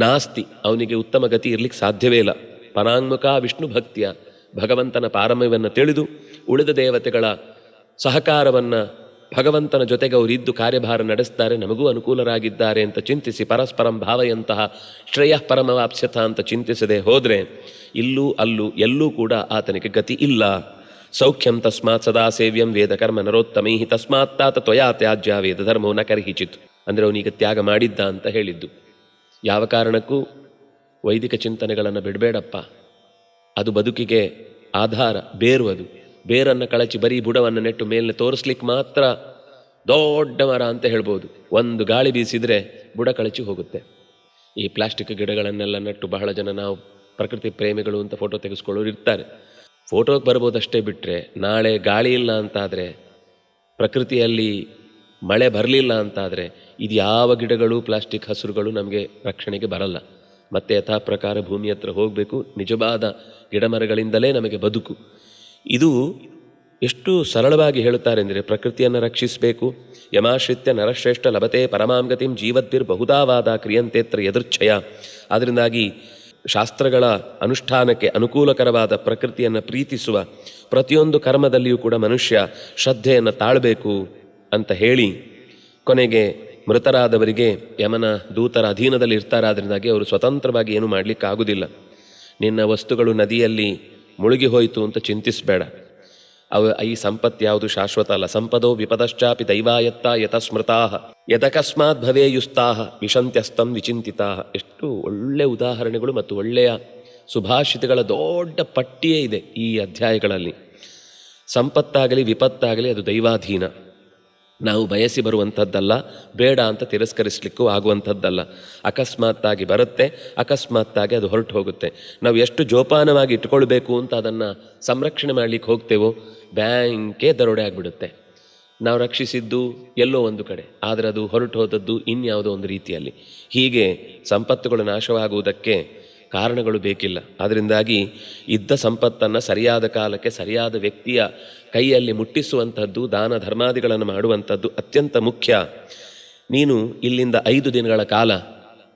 ನಾಸ್ತಿ, ಅವನಿಗೆ ಉತ್ತಮ ಗತಿ ಇರಲಿಕ್ಕೆ ಸಾಧ್ಯವೇ ಇಲ್ಲ. ಪರಾಂಗುಖ ವಿಷ್ಣು ಭಕ್ತಿಯ, ಭಗವಂತನ ಪಾರಮ್ಯವನ್ನು ತಿಳಿದು ಉಳಿದ ದೇವತೆಗಳ ಸಹಕಾರವನ್ನು ಭಗವಂತನ ಜೊತೆಗೆ ಅವರಿದ್ದು ಕಾರ್ಯಭಾರ ನಡೆಸ್ತಾರೆ, ನಮಗೂ ಅನುಕೂಲರಾಗಿದ್ದಾರೆ ಅಂತ ಚಿಂತಿಸಿ ಪರಸ್ಪರಂ ಭಾವಯಂತಹ ಶ್ರೇಯಃ ಪರಮವಾಪ್ಸ್ಯಥ ಅಂತ ಚಿಂತಿಸದೆ ಹೋದರೆ ಇಲ್ಲೂ ಅಲ್ಲೂ ಎಲ್ಲೂ ಕೂಡ ಆತನಿಗೆ ಗತಿ ಇಲ್ಲ. ಸೌಖ್ಯಂ ತಸ್ಮಾತ್ ಸದಾ ಸೇವ್ಯಂ ವೇದಕರ್ಮ ನರೋತ್ತಮೈ ತಸ್ಮಾತ್ ತಾತ ತ್ವಯಾ ತ್ಯಾಜ್ಯ ವೇದ ಧರ್ಮೋ ನ ಕರ್ಹಿಚಿತ್. ಅಂದರೆ ಅವನೀಗ ತ್ಯಾಗ ಮಾಡಿದ್ದ ಅಂತ ಹೇಳಿದ್ದು. ಯಾವ ಕಾರಣಕ್ಕೂ ವೈದಿಕ ಚಿಂತನೆಗಳನ್ನು ಬಿಡಬೇಡಪ್ಪ, ಅದು ಬದುಕಿಗೆ ಆಧಾರ, ಬೇರು. ಅದು ಬೇರನ್ನು ಕಳಚಿ ಬರೀ ಬುಡವನ್ನು ನೆಟ್ಟು ಮೇಲನೆ ತೋರಿಸ್ಲಿಕ್ಕೆ ಮಾತ್ರ ದೊಡ್ಡ ಮರ ಅಂತ ಹೇಳ್ಬೋದು. ಒಂದು ಗಾಳಿ ಬೀಸಿದರೆ ಬುಡ ಕಳಚಿ ಹೋಗುತ್ತೆ. ಈ ಪ್ಲಾಸ್ಟಿಕ್ ಗಿಡಗಳನ್ನೆಲ್ಲ ನೆಟ್ಟು ಬಹಳ ಜನ ನಾವು ಪ್ರಕೃತಿ ಪ್ರೇಮಿಗಳು ಅಂತ ಫೋಟೋ ತೆಗೆಸ್ಕೊಳ್ಳೋರು ಇರ್ತಾರೆ. ಫೋಟೋಗೆ ಬರ್ಬೋದಷ್ಟೇ ಬಿಟ್ಟರೆ ನಾಳೆ ಗಾಳಿ ಇಲ್ಲ ಅಂತಾದರೆ, ಪ್ರಕೃತಿಯಲ್ಲಿ ಮಳೆ ಬರಲಿಲ್ಲ ಅಂತಾದರೆ ಇದು ಯಾವ ಗಿಡಗಳು ಪ್ಲಾಸ್ಟಿಕ್ ಹಸುರುಗಳು ನಮಗೆ ರಕ್ಷಣೆಗೆ ಬರಲ್ಲ. ಮತ್ತೆ ಯಥಾ ಪ್ರಕಾರ ಭೂಮಿ ಹತ್ರ ಹೋಗಬೇಕು. ನಿಜವಾದ ಗಿಡಮರಗಳಿಂದಲೇ ನಮಗೆ ಬದುಕು. ಇದು ಎಷ್ಟು ಸರಳವಾಗಿ ಹೇಳುತ್ತಾರೆ ಅಂದರೆ, ಪ್ರಕೃತಿಯನ್ನು ರಕ್ಷಿಸಬೇಕು. ಯಮಾಶ್ರಿತ್ಯ ನರಶ್ರೇಷ್ಠ ಲಭತೆ ಪರಮಾಂಗತಿಂ ಜೀವದ್ಭಿರ್ ಬಹುಧಾವಾದ ಕ್ರಿಯಂತೇತ್ರ ಯದೃಚ್ಛಯ. ಅದರಿಂದಾಗಿ ಶಾಸ್ತ್ರಗಳ ಅನುಷ್ಠಾನಕ್ಕೆ ಅನುಕೂಲಕರವಾದ ಪ್ರಕೃತಿಯನ್ನು ಪ್ರೀತಿಸುವ ಪ್ರತಿಯೊಂದು ಕರ್ಮದಲ್ಲಿಯೂ ಕೂಡ ಮನುಷ್ಯ ಶ್ರದ್ಧೆಯನ್ನು ತಾಳಬೇಕು ಅಂತ ಹೇಳಿ, ಕೊನೆಗೆ ಮೃತರಾದವರಿಗೆ ಯಮನ ದೂತರ ಅಧೀನದಲ್ಲಿ ಇರ್ತಾರೆ. ಅದರಿಂದಾಗಿ ಅವರು ಸ್ವತಂತ್ರವಾಗಿ ಏನು ಮಾಡಲಿಕ್ಕಾಗುವುದಿಲ್ಲ. ನಿನ್ನ ವಸ್ತುಗಳು ನದಿಯಲ್ಲಿ ಮುಳುಗಿ ಹೋಯಿತು ಅಂತ ಚಿಂತಿಸಬೇಡ. ಈ ಸಂಪತ್ತು ಯಾವುದು ಶಾಶ್ವತ ಅಲ್ಲ. ಸಂಪದೋ ವಿಪದಶ್ಚಾಪಿ ದೈವಾಯತ್ತ ಯತಸ್ಮೃತಾ ಯದಕಸ್ಮಾತ್ ಭವೇಯುಸ್ತಾ ವಿಶಂತ್ಯಸ್ತಂ ವಿಚಿಂತಿತಾ. ಎಷ್ಟು ಒಳ್ಳೆಯ ಉದಾಹರಣೆಗಳು ಮತ್ತು ಒಳ್ಳೆಯ ಸುಭಾಷಿತಗಳ ದೊಡ್ಡ ಪಟ್ಟಿಯೇ ಇದೆ ಈ ಅಧ್ಯಾಯಗಳಲ್ಲಿ. ಸಂಪತ್ತಾಗಲಿ ವಿಪತ್ತಾಗಲಿ ಅದು ದೈವಾಧೀನ. ನಾವು ಬಯಸಿ ಬರುವಂಥದ್ದಲ್ಲ, ಬೇಡ ಅಂತ ತಿರಸ್ಕರಿಸಲಿಕ್ಕೂ ಆಗುವಂಥದ್ದಲ್ಲ. ಅಕಸ್ಮಾತ್ತಾಗಿ ಬರುತ್ತೆ, ಅಕಸ್ಮಾತ್ತಾಗಿ ಅದು ಹೊರಟು ಹೋಗುತ್ತೆ. ನಾವು ಎಷ್ಟು ಜೋಪಾನವಾಗಿ ಇಟ್ಕೊಳ್ಬೇಕು ಅಂತ ಅದನ್ನು ಸಂರಕ್ಷಣೆ ಮಾಡಲಿಕ್ಕೆ ಹೋಗ್ತೇವೋ, ಬ್ಯಾಂಕೇ ದರೋಡೆ ಆಗಿಬಿಡುತ್ತೆ. ನಾವು ರಕ್ಷಿಸಿದ್ದು ಎಲ್ಲೋ ಒಂದು ಕಡೆ, ಆದರೆ ಅದು ಹೊರಟು ಹೋದದ್ದು ಇನ್ಯಾವುದೋ ಒಂದು ರೀತಿಯಲ್ಲಿ. ಹೀಗೆ ಸಂಪತ್ತುಗಳು ನಾಶವಾಗುವುದಕ್ಕೆ ಕಾರಣಗಳು ಬೇಕಿಲ್ಲ. ಅದರಿಂದಾಗಿ ಇದ್ದ ಸಂಪತ್ತನ್ನು ಸರಿಯಾದ ಕಾಲಕ್ಕೆ ಸರಿಯಾದ ವ್ಯಕ್ತಿಯ ಕೈಯಲ್ಲಿ ಮುಟ್ಟಿಸುವಂಥದ್ದು, ದಾನ ಧರ್ಮಾದಿಗಳನ್ನು ಮಾಡುವಂಥದ್ದು ಅತ್ಯಂತ ಮುಖ್ಯ. ನೀನು ಇಲ್ಲಿಂದ 5 ದಿನಗಳ ಕಾಲ,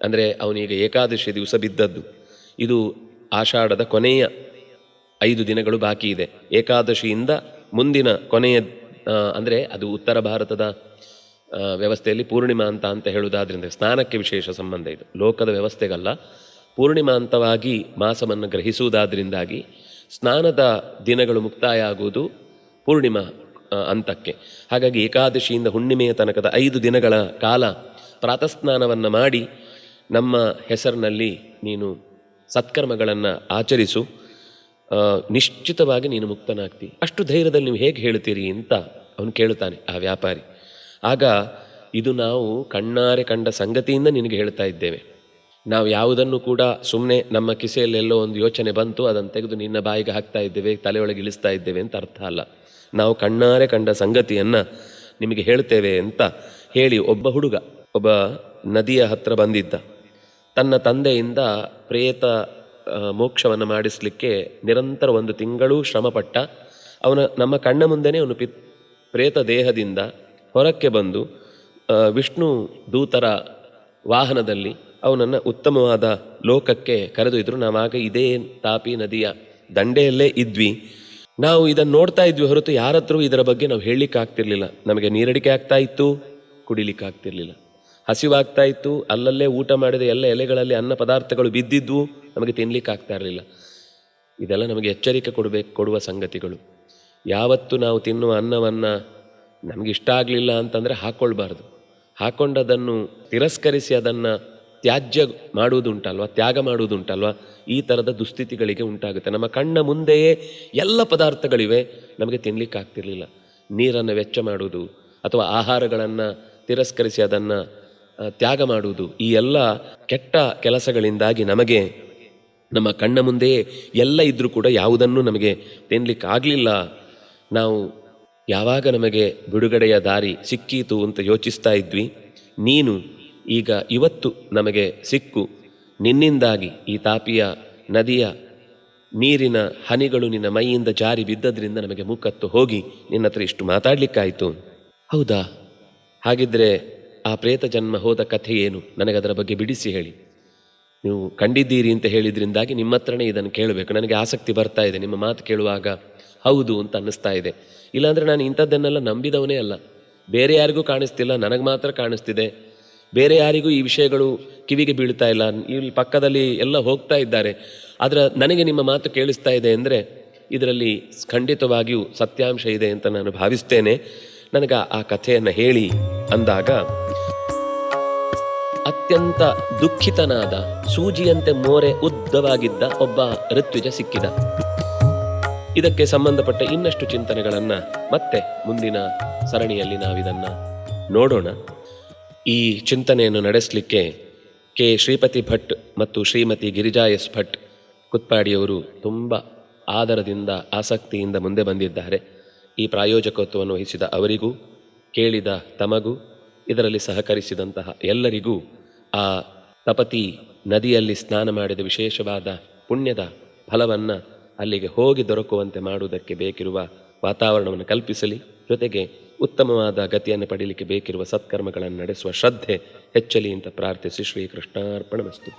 ಅಂದರೆ ಅವನೀಗ ಏಕಾದಶಿ ದಿವಸ ಬಿದ್ದದ್ದು, ಇದು ಆಷಾಢದ ಕೊನೆಯ 5 ದಿನಗಳು ಬಾಕಿ ಇದೆ. ಏಕಾದಶಿಯಿಂದ ಮುಂದಿನ ಕೊನೆಯ, ಅಂದರೆ ಅದು ಉತ್ತರ ಭಾರತದ ವ್ಯವಸ್ಥೆಯಲ್ಲಿ ಪೂರ್ಣಿಮಾ ಅಂತ ಹೇಳುವುದಾದ್ರಿಂದ ಸ್ನಾನಕ್ಕೆ ವಿಶೇಷ ಸಂಬಂಧ ಇದು, ಲೋಕದ ವ್ಯವಸ್ಥೆಗಲ್ಲ. ಪೂರ್ಣಿಮಾಂತವಾಗಿ ಮಾಸವನ್ನು ಗ್ರಹಿಸುವುದಾದ್ರಿಂದಾಗಿ ಸ್ನಾನದ ದಿನಗಳು ಮುಕ್ತಾಯ ಆಗುವುದು ಪೂರ್ಣಿಮಾ ಅಂತಕ್ಕೆ. ಹಾಗಾಗಿ ಏಕಾದಶಿಯಿಂದ ಹುಣ್ಣಿಮೆಯ ತನಕದ 5 ದಿನಗಳ ಕಾಲ ಪ್ರಾತಸ್ನಾನವನ್ನು ಮಾಡಿ ನಮ್ಮ ಹೆಸರಿನಲ್ಲಿ ನೀನು ಸತ್ಕರ್ಮಗಳನ್ನು ಆಚರಿಸು. ನಿಶ್ಚಿತವಾಗಿ ನೀನು ಮುಕ್ತನಾಗ್ತಿ. ಅಷ್ಟು ಧೈರ್ಯದಲ್ಲಿ ನೀವು ಹೇಗೆ ಹೇಳ್ತೀರಿ ಅಂತ ಅವನು ಕೇಳುತ್ತಾನೆ ಆ ವ್ಯಾಪಾರಿ. ಆಗ ಇದು ನಾವು ಕಣ್ಣಾರೆ ಕಂಡ ಸಂಗತಿಯಿಂದ ನಿನಗೆ ಹೇಳ್ತಾ ಇದ್ದೇವೆ. ನಾವು ಯಾವುದನ್ನು ಕೂಡ ಸುಮ್ಮನೆ ನಮ್ಮ ಕಿಸೆಯಲ್ಲೆಲ್ಲೋ ಒಂದು ಯೋಚನೆ ಬಂತು ಅದನ್ನು ತೆಗೆದು ನಿನ್ನ ಬಾಯಿಗೆ ಹಾಕ್ತಾ ಇದ್ದೇವೆ, ತಲೆಯೊಳಗೆ ಇಳಿಸ್ತಾ ಇದ್ದೇವೆ ಅಂತ ಅರ್ಥ ಅಲ್ಲ. ನಾವು ಕಣ್ಣಾರೆ ಕಂಡ ಸಂಗತಿಯನ್ನು ನಿಮಗೆ ಹೇಳ್ತೇವೆ ಅಂತ ಹೇಳಿ, ಒಬ್ಬ ಹುಡುಗ ಒಬ್ಬ ನದಿಯ ಹತ್ರ ಬಂದಿದ್ದ. ತನ್ನ ತಂದೆಯಿಂದ ಪ್ರೇತ ಮೋಕ್ಷವನ್ನು ಮಾಡಿಸಲಿಕ್ಕೆ ನಿರಂತರ 1 ತಿಂಗಳು ಶ್ರಮಪಟ್ಟ. ನಮ್ಮ ಕಣ್ಣ ಮುಂದೆನೇ ಅವನು ಪ್ರೇತ ದೇಹದಿಂದ ಹೊರಕ್ಕೆ ಬಂದು ವಿಷ್ಣು ದೂತರ ವಾಹನದಲ್ಲಿ ಅವನನ್ನು ಉತ್ತಮವಾದ ಲೋಕಕ್ಕೆ ಕರೆದೊಯ್ದರು. ನಾವಾಗ ಇದೇ ತಾಪಿ ನದಿಯ ದಂಡೆಯಲ್ಲೇ ಇದ್ವಿ. ನಾವು ಇದನ್ನು ನೋಡ್ತಾ ಇದ್ವಿ ಹೊರತು ಯಾರತ್ರೂ ಇದರ ಬಗ್ಗೆ ನಾವು ಹೇಳಲಿಕ್ಕಾಗ್ತಿರ್ಲಿಲ್ಲ. ನಮಗೆ ನೀರಡಿಕೆ ಆಗ್ತಾ ಇತ್ತು, ಕುಡಿಲಿಕ್ಕಾಗ್ತಿರ್ಲಿಲ್ಲ. ಹಸಿವಾಗ್ತಾ ಇತ್ತು, ಅಲ್ಲಲ್ಲೇ ಊಟ ಮಾಡಿದ ಎಲ್ಲ ಎಲೆಗಳಲ್ಲಿ ಅನ್ನ ಪದಾರ್ಥಗಳು ಬಿದ್ದಿದ್ವು, ನಮಗೆ ತಿನ್ನಲಿಕ್ಕಾಗ್ತಾ ಇರಲಿಲ್ಲ. ಇದೆಲ್ಲ ನಮಗೆ ಎಚ್ಚರಿಕೆ ಕೊಡುವ ಸಂಗತಿಗಳು. ಯಾವತ್ತು ನಾವು ತಿನ್ನುವ ಅನ್ನವನ್ನು ನಮಗಿಷ್ಟ ಆಗಲಿಲ್ಲ ಅಂತಂದರೆ ಹಾಕ್ಕೊಳ್ಬಾರ್ದು. ಹಾಕ್ಕೊಂಡದನ್ನು ತಿರಸ್ಕರಿಸಿ ಅದನ್ನು ತ್ಯಾಜ್ಯ ಮಾಡುವುದುಂಟಲ್ವ, ತ್ಯಾಗ ಮಾಡುವುದುಂಟಲ್ವ, ಈ ಥರದ ದುಸ್ಥಿತಿಗಳಿಗೆ ಉಂಟಾಗುತ್ತೆ. ನಮ್ಮ ಕಣ್ಣ ಮುಂದೆಯೇ ಎಲ್ಲ ಪದಾರ್ಥಗಳಿವೆ, ನಮಗೆ ತಿನ್ನಲಿಕ್ಕಾಗ್ತಿರ್ಲಿಲ್ಲ. ನೀರನ್ನು ವೆಚ್ಚ ಮಾಡುವುದು ಅಥವಾ ಆಹಾರಗಳನ್ನು ತಿರಸ್ಕರಿಸಿ ಅದನ್ನು ತ್ಯಾಗ ಮಾಡುವುದು, ಈ ಎಲ್ಲ ಕೆಟ್ಟ ಕೆಲಸಗಳಿಂದಾಗಿ ನಮಗೆ ನಮ್ಮ ಕಣ್ಣ ಮುಂದೆಯೇ ಎಲ್ಲ ಇದ್ದರೂ ಕೂಡ ಯಾವುದನ್ನು ನಮಗೆ ತಿನ್ನಲಿಕ್ಕಾಗಲಿಲ್ಲ. ನಾವು ಯಾವಾಗ ನಮಗೆ ಬಿಡುಗಡೆಯ ದಾರಿ ಸಿಕ್ಕೀತು ಅಂತ ಯೋಚಿಸ್ತಾ ಇದ್ವಿ, ನೀನು ಈಗ ಇವತ್ತು ನಮಗೆ ಸಿಕ್ಕು. ನಿನ್ನಿಂದಾಗಿ ಈ ತಾಪಿಯ ನದಿಯ ನೀರಿನ ಹನಿಗಳು ನಿನ್ನ ಮೈಯಿಂದ ಜಾರಿ ಬಿದ್ದದ್ರಿಂದ ನಮಗೆ ಮುಕ್ಕತ್ತು ಹೋಗಿ ನಿನ್ನ ಹತ್ರ ಇಷ್ಟು ಮಾತಾಡಲಿಕ್ಕಾಯಿತು. ಹೌದಾ? ಹಾಗಿದ್ದರೆ ಆ ಪ್ರೇತ ಜನ್ಮ ಹೋದ ಕಥೆ ಏನು? ನನಗದರ ಬಗ್ಗೆ ಬಿಡಿಸಿ ಹೇಳಿ. ನೀವು ಕಂಡಿದ್ದೀರಿ ಅಂತ ಹೇಳಿದ್ರಿಂದಾಗಿ ನಿಮ್ಮ ಹತ್ರನೇ ಇದನ್ನು ಕೇಳಬೇಕು, ನನಗೆ ಆಸಕ್ತಿ ಬರ್ತಾ ಇದೆ, ನಿಮ್ಮ ಮಾತು ಕೇಳುವಾಗ ಹೌದು ಅಂತ ಅನ್ನಿಸ್ತಾ ಇದೆ. ಇಲ್ಲಾಂದರೆ ನಾನು ಇಂಥದ್ದನ್ನೆಲ್ಲ ನಂಬಿದವನೇ ಅಲ್ಲ. ಬೇರೆ ಯಾರಿಗೂ ಕಾಣಿಸ್ತಿಲ್ಲ, ನನಗೆ ಮಾತ್ರ ಕಾಣಿಸ್ತಿದೆ. ಬೇರೆ ಯಾರಿಗೂ ಈ ವಿಷಯಗಳು ಕಿವಿಗೆ ಬೀಳ್ತಾ ಇಲ್ಲ. ಇಲ್ಲಿ ಪಕ್ಕದಲ್ಲಿ ಎಲ್ಲ ಹೋಗ್ತಾ ಇದ್ದಾರೆ, ಆದರೆ ನನಗೆ ನಿಮ್ಮ ಮಾತು ಕೇಳಿಸ್ತಾ ಇದೆ ಅಂದರೆ ಇದರಲ್ಲಿ ಖಂಡಿತವಾಗಿಯೂ ಸತ್ಯಾಂಶ ಇದೆ ಅಂತ ನಾನು ಭಾವಿಸ್ತೇನೆ. ನನಗೆ ಆ ಕಥೆಯನ್ನು ಹೇಳಿ ಅಂದಾಗ ಅತ್ಯಂತ ದುಃಖಿತನಾದ, ಸೂಜಿಯಂತೆ ಮೋರೆ ಉದ್ದವಾಗಿದ್ದ ಒಬ್ಬ ಋತ್ವಿಜ ಸಿಕ್ಕಿದ. ಇದಕ್ಕೆ ಸಂಬಂಧಪಟ್ಟ ಇನ್ನಷ್ಟು ಚಿಂತನೆಗಳನ್ನು ಮತ್ತೆ ಮುಂದಿನ ಸರಣಿಯಲ್ಲಿ ನಾವಿದನ್ನು ನೋಡೋಣ. ಈ ಚಿಂತನೆಯನ್ನು ನಡೆಸಲಿಕ್ಕೆ ಕೆ ಶ್ರೀಪತಿ ಭಟ್ ಮತ್ತು ಶ್ರೀಮತಿ ಗಿರಿಜಾ ಎಸ್ ಭಟ್ ಕುತ್ಪಾಡಿಯವರು ತುಂಬ ಆದರದಿಂದ ಆಸಕ್ತಿಯಿಂದ ಮುಂದೆ ಬಂದಿದ್ದಾರೆ. ಈ ಪ್ರಾಯೋಜಕತ್ವವನ್ನು ವಹಿಸಿದ ಅವರಿಗೂ, ಕೇಳಿದ ತಮಗೂ, ಇದರಲ್ಲಿ ಸಹಕರಿಸಿದಂತಹ ಎಲ್ಲರಿಗೂ ಆ ತಪತಿ ನದಿಯಲ್ಲಿ ಸ್ನಾನ ಮಾಡಿದ ವಿಶೇಷವಾದ ಪುಣ್ಯದ ಫಲವನ್ನು ಅಲ್ಲಿಗೆ ಹೋಗಿ ದೊರಕುವಂತೆ ಮಾಡುವುದಕ್ಕೆ ಬೇಕಿರುವ ವಾತಾವರಣವನ್ನು ಕಲ್ಪಿಸಲಿ. ಜೊತೆಗೆ ಉತ್ತಮವಾದ ಗತಿಯನ್ನು ಪಡೀಲಿಕ್ಕೆ ಬೇಕಿರುವ ಸತ್ಕರ್ಮಗಳನ್ನು ನಡೆಸುವ ಶ್ರದ್ಧೆ ಹೆಚ್ಚಲಿ ಅಂತ ಪ್ರಾರ್ಥಿಸಿ ಶ್ರೀಕೃಷ್ಣಾರ್ಪಣಮಸ್ತು.